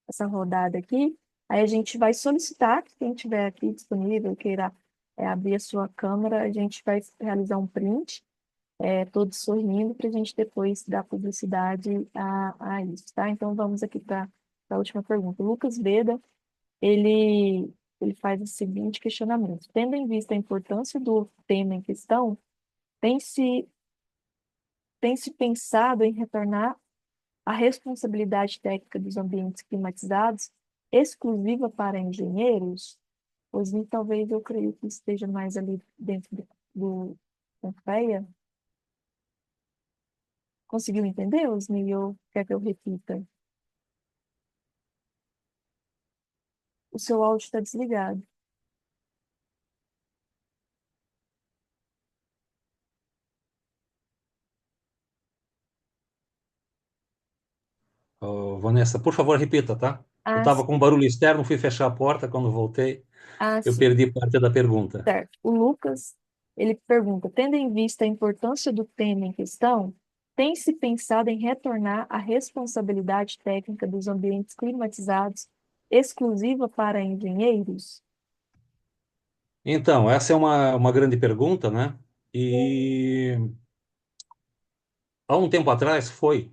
essa rodada aqui, aí a gente vai solicitar que quem tiver aqui disponível, queira abrir a sua câmera, a gente vai realizar um print, todos sorrindo, para a gente depois dar publicidade a isso, tá? Então vamos aqui para a última pergunta. O Lucas Beda, ele faz o seguinte questionamento. Tendo em vista a importância do tema em questão, tem-se tem-se pensado em retornar a responsabilidade técnica dos ambientes climatizados exclusiva para engenheiros? Pois talvez eu creio que esteja mais ali dentro do Pompeia. Conseguiu entender, Osni? Ou quer que eu repita? O seu áudio está desligado. Vanessa, por favor, repita, tá? Eu Ah, estava com um barulho externo, fui fechar a porta, quando voltei, eu sim. perdi parte da pergunta. Certo. O Lucas, ele pergunta, tendo em vista a importância do tema em questão, tem-se pensado em retornar a responsabilidade técnica dos ambientes climatizados exclusiva para engenheiros? Então, essa é uma grande pergunta, né? E há um tempo atrás foi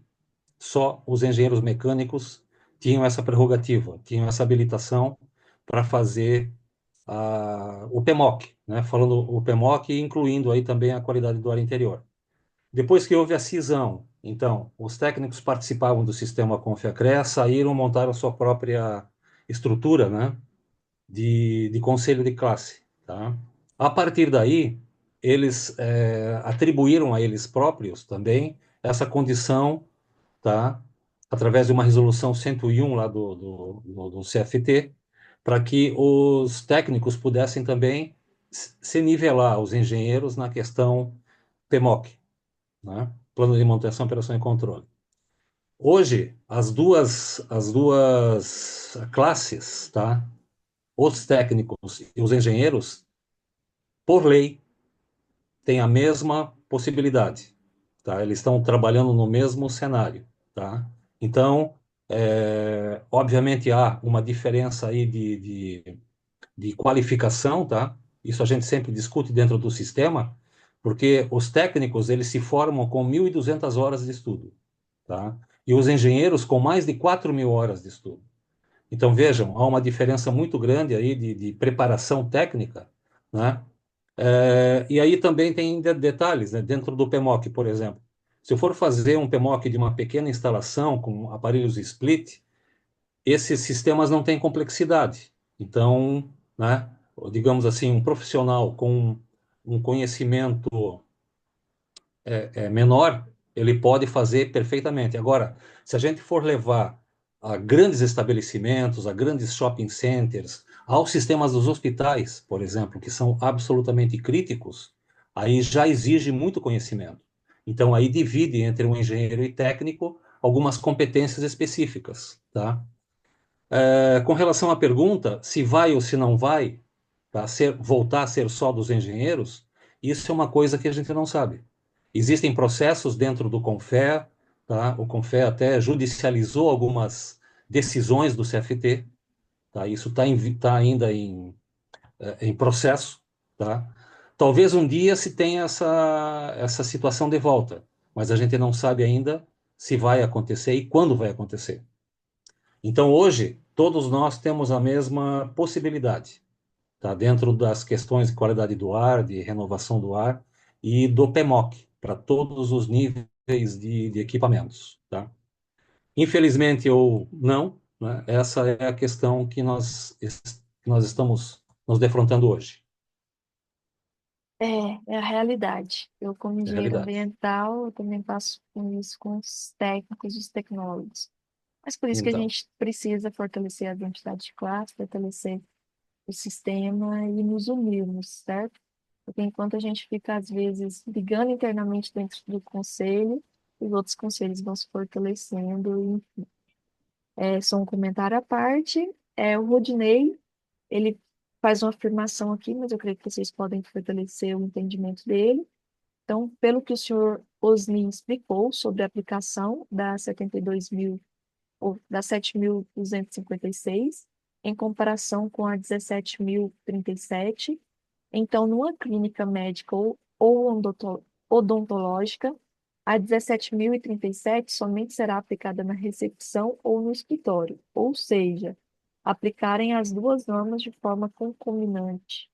só os engenheiros mecânicos tinham essa prerrogativa, tinham essa habilitação para fazer o PMOC, né? Falando o PMOC, incluindo aí também a qualidade do ar interior. Depois que houve a cisão, então, os técnicos participavam do sistema Confiacrea, saíram, montaram sua própria estrutura, né? De conselho de classe, tá? A partir daí, eles atribuíram a eles próprios também essa condição, tá? Através de uma resolução 101 lá do CFT, para que os técnicos pudessem também se nivelar os engenheiros na questão PMOC, né? Plano de manutenção, operação e controle. Hoje, as duas classes, tá? Os técnicos e os engenheiros, por lei, têm a mesma possibilidade, tá? Eles estão trabalhando no mesmo cenário, tá? Então, obviamente há uma diferença aí de qualificação, tá? Isso a gente sempre discute dentro do sistema, porque os técnicos, eles se formam com 1.200 horas de estudo, tá? E os engenheiros com mais de 4.000 horas de estudo. Então, vejam, há uma diferença muito grande aí de preparação técnica, né? E aí também tem detalhes, né? Dentro do PMOC, por exemplo. Se eu for fazer um PMOC de uma pequena instalação com aparelhos split, esses sistemas não têm complexidade. Então, né? Digamos assim, um profissional com um conhecimento menor, ele pode fazer perfeitamente. Agora, se a gente for levar a grandes estabelecimentos, a grandes shopping centers, Aos sistemas dos hospitais, por exemplo, que são absolutamente críticos, aí já exige muito conhecimento. Então, aí divide entre um engenheiro e técnico algumas competências específicas, tá? Com relação à pergunta, se vai ou se não vai, tá, voltar a ser só dos engenheiros, isso é uma coisa que a gente não sabe. Existem processos dentro do CONFEA, tá? O CONFEA até judicializou algumas decisões do CFT, tá? Isso está ainda em processo, tá? Talvez um dia se tenha essa situação de volta, mas a gente não sabe ainda se vai acontecer e quando vai acontecer. Então, hoje, todos nós temos a mesma possibilidade, tá? Dentro das questões de qualidade do ar, de renovação do ar e do PMOC, para todos os níveis de equipamentos, tá? Infelizmente ou não, né? Essa é a questão que nós estamos nos defrontando hoje. É a realidade. Eu, como É a engenheiro realidade. ambiental, eu também passo com isso com os técnicos e os tecnólogos. Mas por isso que a Então, gente precisa fortalecer a identidade de classe, fortalecer o sistema e nos unirmos, certo? Porque enquanto a gente fica, às vezes, brigando internamente dentro do conselho, os outros conselhos vão se fortalecendo. Só um comentário à parte. O Rodinei, ele faz uma afirmação aqui, mas eu creio que vocês podem fortalecer o entendimento dele. Então, pelo que o senhor Osni explicou sobre a aplicação da 72.000 ou da 7.256, em comparação com a 17.037, então, numa clínica médica ou odontológica, a 17.037 somente será aplicada na recepção ou no escritório, ou seja, aplicarem as duas normas de forma concomitante.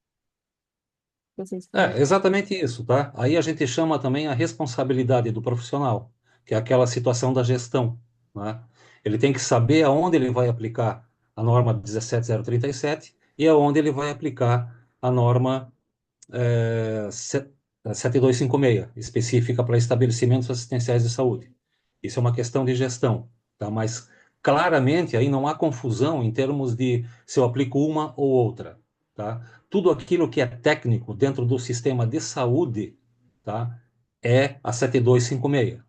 Vocês têm. exatamente isso, tá? Aí a gente chama também a responsabilidade do profissional, que é aquela situação da gestão, né? Ele tem que saber aonde ele vai aplicar a norma 17037 e aonde ele vai aplicar a norma 7256, específica para estabelecimentos assistenciais de saúde. Isso é uma questão de gestão, tá? Mas claramente aí não há confusão em termos de se eu aplico uma ou outra, tá? Tudo aquilo que é técnico dentro do sistema de saúde, tá? É a 7256,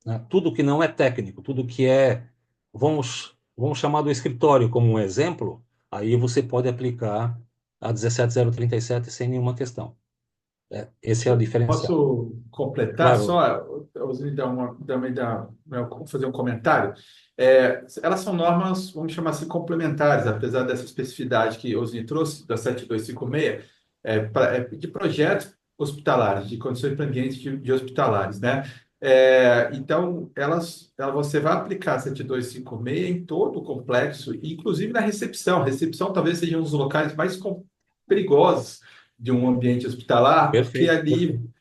né? Tudo que não é técnico, tudo que é, vamos chamar do escritório como um exemplo, aí você pode aplicar a 17037 sem nenhuma questão. Esse é o diferencial. Posso completar Claro, só, Osni, fazer um comentário? Elas são normas, vamos chamar assim, complementares, apesar dessa especificidade que o Osni trouxe, da 7256, de projetos hospitalares, de condições para ambientes de hospitalares, né? Então, você vai aplicar a 7256 em todo o complexo, inclusive na recepção. Recepção talvez seja um dos locais mais perigosos de um ambiente hospitalar, porque perfeito, ali perfeito.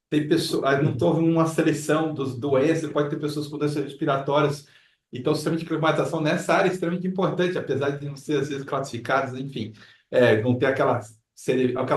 tem pessoas, não houve uma seleção dos doenças, pode ter pessoas com doenças respiratórias. Então, o sistema de climatização nessa área é extremamente importante, apesar de não ser, às vezes, classificados, enfim, não ter aquela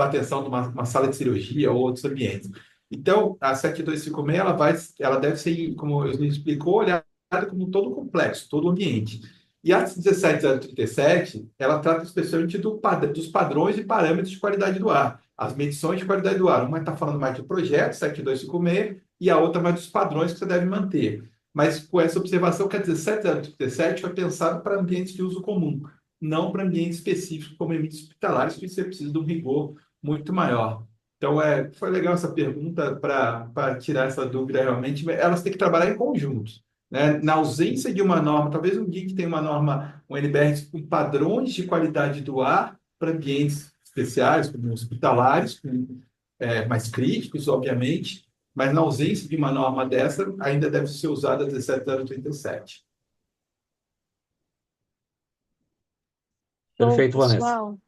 atenção de uma sala de cirurgia ou outros ambientes. Então, a 7256, ela deve ser, como a gente explicou, olhada como todo o complexo, todo o ambiente. E a 17037, ela trata especialmente dos padrões e parâmetros de qualidade do ar, as medições de qualidade do ar. Uma está falando mais do projeto, 7256, e a outra mais dos padrões que você deve manter. Mas com essa observação, quer dizer, 7037 foi pensado para ambientes de uso comum, não para ambientes específicos, como ambientes hospitalares, que você precisa de um rigor muito maior. Então, foi legal essa pergunta para tirar essa dúvida realmente. Elas têm que trabalhar em conjunto, né? Na ausência de uma norma, talvez um dia que tenha uma norma, um NBR com padrões de qualidade do ar para ambientes especiais, como hospitalares, mais críticos, obviamente, mas na ausência de uma norma dessa, ainda deve ser usada a 17037. Show, Perfeito, Vanessa. pessoal.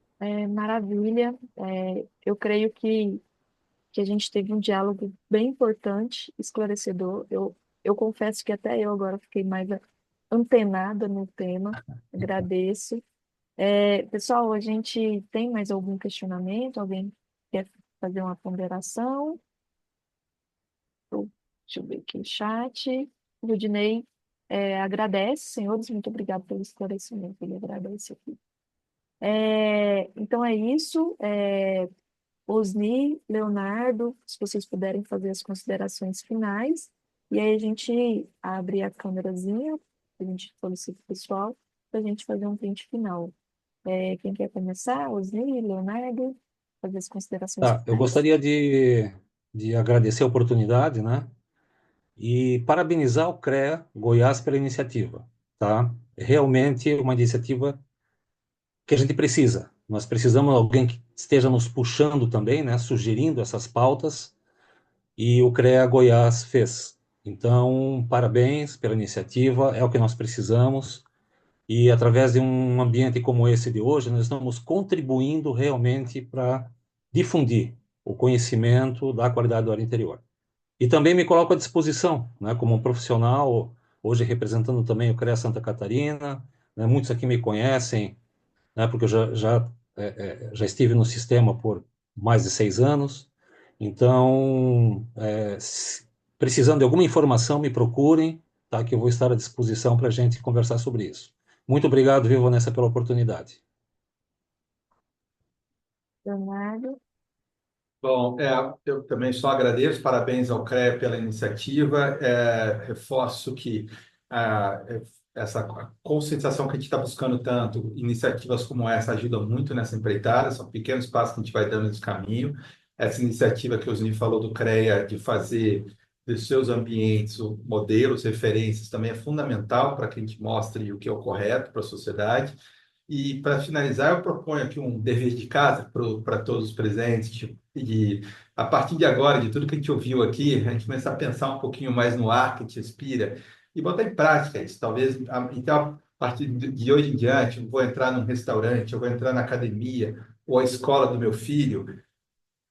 Maravilha. Eu creio que a gente teve um diálogo bem importante, esclarecedor. Eu confesso que até eu agora fiquei mais antenada no tema. Agradeço. Pessoal, a gente tem mais algum questionamento? Alguém quer fazer uma ponderação? Deixa eu ver aqui o chat. O Rudinei agradece, senhores, muito obrigado pelo esclarecimento. Ele agradece aqui. Então é isso. Osni, Leonardo, se vocês puderem fazer as considerações finais, e aí a gente abre a câmerazinha, a gente solicita o pessoal, para a gente fazer um print final. Quem quer começar? Osni, Leonardo, fazer as considerações Tá, eu finais? gostaria de agradecer a oportunidade, né? E parabenizar o CREA Goiás pela iniciativa, tá? É realmente uma iniciativa que a gente precisa. Nós precisamos de alguém que esteja nos puxando também, né? Sugerindo essas pautas, e o CREA Goiás fez. Então, parabéns pela iniciativa, é o que nós precisamos. E através de um ambiente como esse de hoje, nós estamos contribuindo realmente para difundir o conhecimento da qualidade do ar interior. E também me coloco à disposição, né, como um profissional, hoje representando também o CREA Santa Catarina, né, muitos aqui me conhecem, né, porque eu já estive no sistema por mais de 6 anos. Então, precisando de alguma informação, me procurem, tá, que eu vou estar à disposição para a gente conversar sobre isso. Muito obrigado, viu, Vanessa, pela oportunidade. Leonardo? Bom, eu também só agradeço, parabéns ao CREA pela iniciativa. Reforço que essa conscientização que a gente está buscando tanto, iniciativas como essa ajudam muito nessa empreitada, são pequenos passos que a gente vai dando nesse caminho. Essa iniciativa que o Osni falou do CREA, de fazer dos seus ambientes modelos, referências, também é fundamental para que a gente mostre o que é o correto para a sociedade. E, para finalizar, eu proponho aqui um dever de casa para todos os presentes, tipo, e a partir de agora, de tudo que a gente ouviu aqui, a gente começar a pensar um pouquinho mais no ar que a gente respira e botar em prática isso. Talvez, então, a partir de hoje em diante, eu vou entrar num restaurante, eu vou entrar na academia ou a escola do meu filho,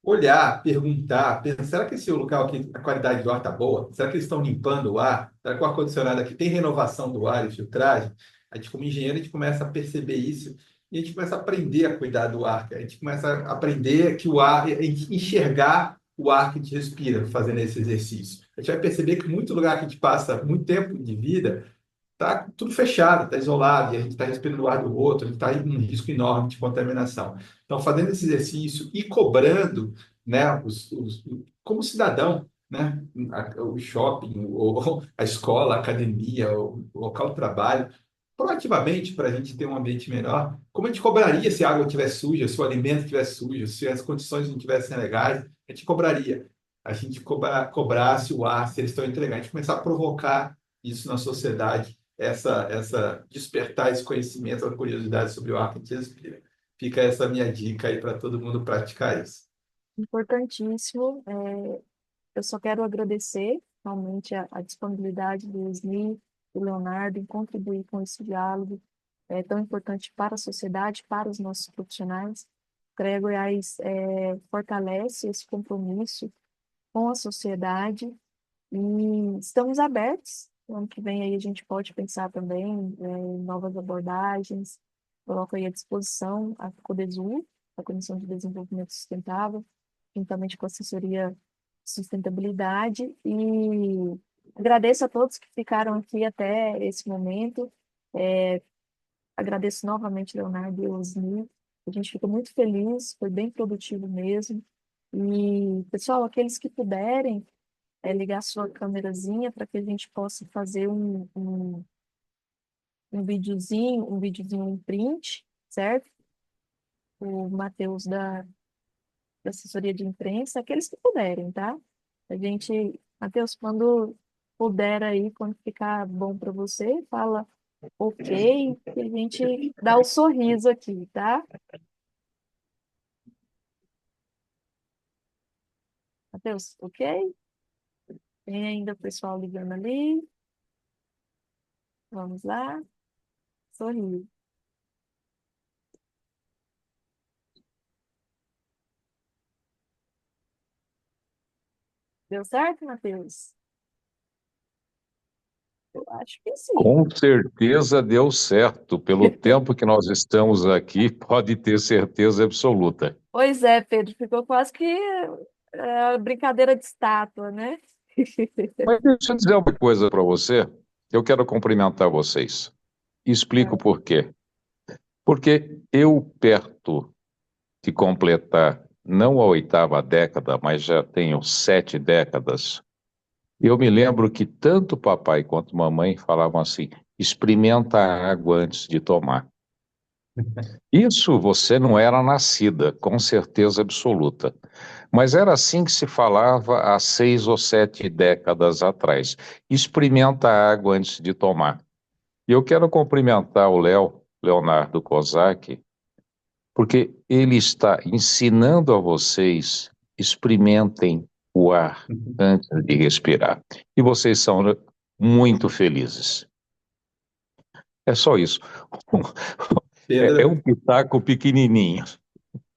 olhar, perguntar, pensar, será que esse local aqui, a qualidade do ar está boa? Será que eles estão limpando o ar? Será que o ar-condicionado aqui tem renovação do ar e filtragem? A gente, como engenheiro, a gente começa a perceber isso e a gente começa a aprender a cuidar do ar. A gente começa a aprender que o ar, a gente enxergar o ar que a gente respira fazendo esse exercício. A gente vai perceber que muito lugar que a gente passa muito tempo de vida está tudo fechado, está isolado, e a gente está respirando o ar do outro, a gente está em um risco enorme de contaminação. Então, fazendo esse exercício e cobrando, né, como cidadão, né, o shopping, a escola, a academia, o local de trabalho, proativamente para a gente ter um ambiente melhor, como a gente cobraria se a água estiver suja, se o alimento estiver sujo, se as condições não estivessem legais, a gente cobraria. A gente cobrasse o ar se eles estão entregando, a gente começar a provocar isso na sociedade, essa despertar esse conhecimento, a curiosidade sobre o ar que a gente respira. Fica essa minha dica aí para todo mundo praticar isso. Importantíssimo. Eu só quero agradecer realmente a disponibilidade do Osni, do Leonardo, em contribuir com esse diálogo tão importante para a sociedade, para os nossos profissionais. O CREA Goiás fortalece esse compromisso com a sociedade e estamos abertos. No ano que vem aí a gente pode pensar também em novas abordagens. Coloco aí à disposição a Codesul, a Comissão de Desenvolvimento Sustentável, juntamente com a assessoria de sustentabilidade. E agradeço a todos que ficaram aqui até esse momento. Agradeço novamente, Leonardo e Osni. A gente fica muito feliz, foi bem produtivo mesmo. E, pessoal, aqueles que puderem, ligar sua câmerazinha para que a gente possa fazer um videozinho, um print, certo? O Matheus da assessoria de imprensa, aqueles que puderem, tá? A gente, Matheus, quando puder aí, quando ficar bom para você, fala ok, e a gente dá o sorriso aqui, tá? Matheus, ok? Tem ainda o pessoal ligando ali. Vamos lá. Sorriso. Deu certo, Matheus? Eu acho que sim. Com certeza deu certo. Pelo tempo que nós estamos aqui, pode ter certeza absoluta. Pois é, Pedro, ficou quase que brincadeira de estátua, né? Mas deixa eu dizer uma coisa para você. Eu quero cumprimentar vocês. Explico por quê. Porque eu, perto de completar, não a 8ª década, mas já tenho 7 décadas, eu me lembro que tanto papai quanto mamãe falavam assim: experimenta a água antes de tomar. Isso você não era nascida, com certeza absoluta. Mas era assim que se falava há 6 ou 7 décadas atrás. Experimenta a água antes de tomar. E eu quero cumprimentar o Leonardo Kozak, porque ele está ensinando a vocês, experimentem o ar antes de respirar. E vocês são muito felizes. É só isso. É Pedro, um pitaco pequenininho.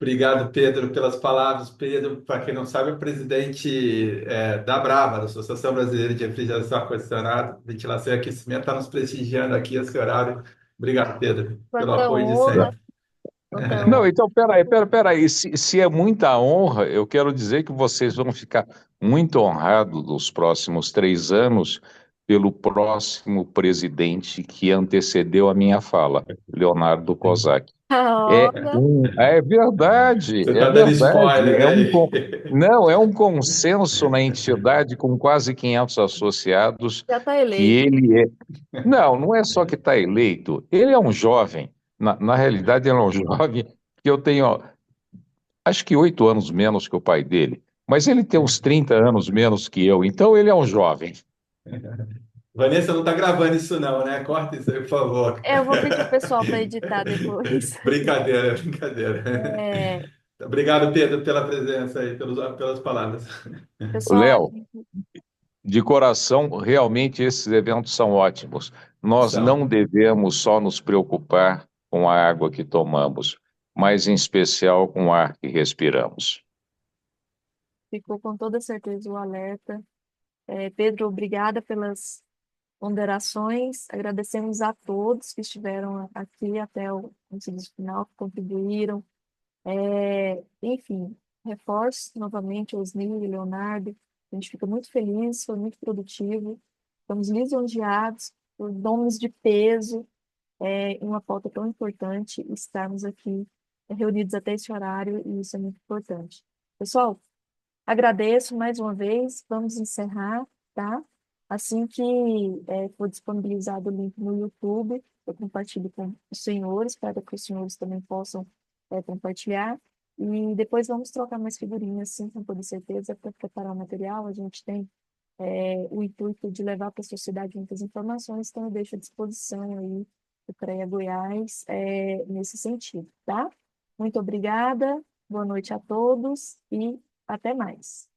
obrigado, Pedro, pelas palavras. Pedro, para quem não sabe, é o presidente da Brava, da Associação Brasileira de Refrigeração Ar-Condicionado, Ventilação e Aquecimento, está nos prestigiando aqui esse horário. Obrigado, Pedro, pelo Quanta apoio de honra, sempre. quanta Não, honra. então, peraí. Se é muita honra, eu quero dizer que vocês vão ficar muito honrados nos próximos 3 anos pelo próximo presidente que antecedeu a minha fala, Leonardo Kozak. Olha, É verdade, Você é está dando verdade. spoiler aí. Não, é um consenso na entidade com quase 500 associados já está que eleito. ele é. Não, não é só que está eleito, ele é um jovem. Na realidade, ele é um jovem que eu tenho, ó, acho que 8 anos menos que o pai dele, mas ele tem uns 30 anos menos que eu, então ele é um jovem. Vanessa não está gravando isso não, né? Corta isso aí, por favor. Eu vou pedir o pessoal para editar depois. Brincadeira, brincadeira. É, Obrigado, Pedro, pela presença e pelas palavras. pessoal, Léo, de coração, realmente esses eventos são ótimos. Nós não São. devemos só nos preocupar com a água que tomamos, mas em especial com o ar que respiramos. ficou com toda certeza o alerta. Pedro, obrigada pelas ponderações. Agradecemos a todos que estiveram aqui até o serviço final, que contribuíram. Enfim, reforço novamente Osni e Leonardo. A gente fica muito feliz, foi muito produtivo. Estamos lisonjeados por nomes de peso em uma pauta tão importante, estarmos aqui reunidos até esse horário, e isso é muito importante. Pessoal, agradeço mais uma vez, vamos encerrar, tá? Assim que for disponibilizado o link no YouTube, eu compartilho com os senhores, para que os senhores também possam compartilhar. E depois vamos trocar mais figurinhas, sim, com toda certeza, para preparar o material. A gente tem o intuito de levar para a sociedade muitas informações, então eu deixo à disposição aí o CREA Goiás nesse sentido, tá? Muito obrigada, boa noite a todos e até mais.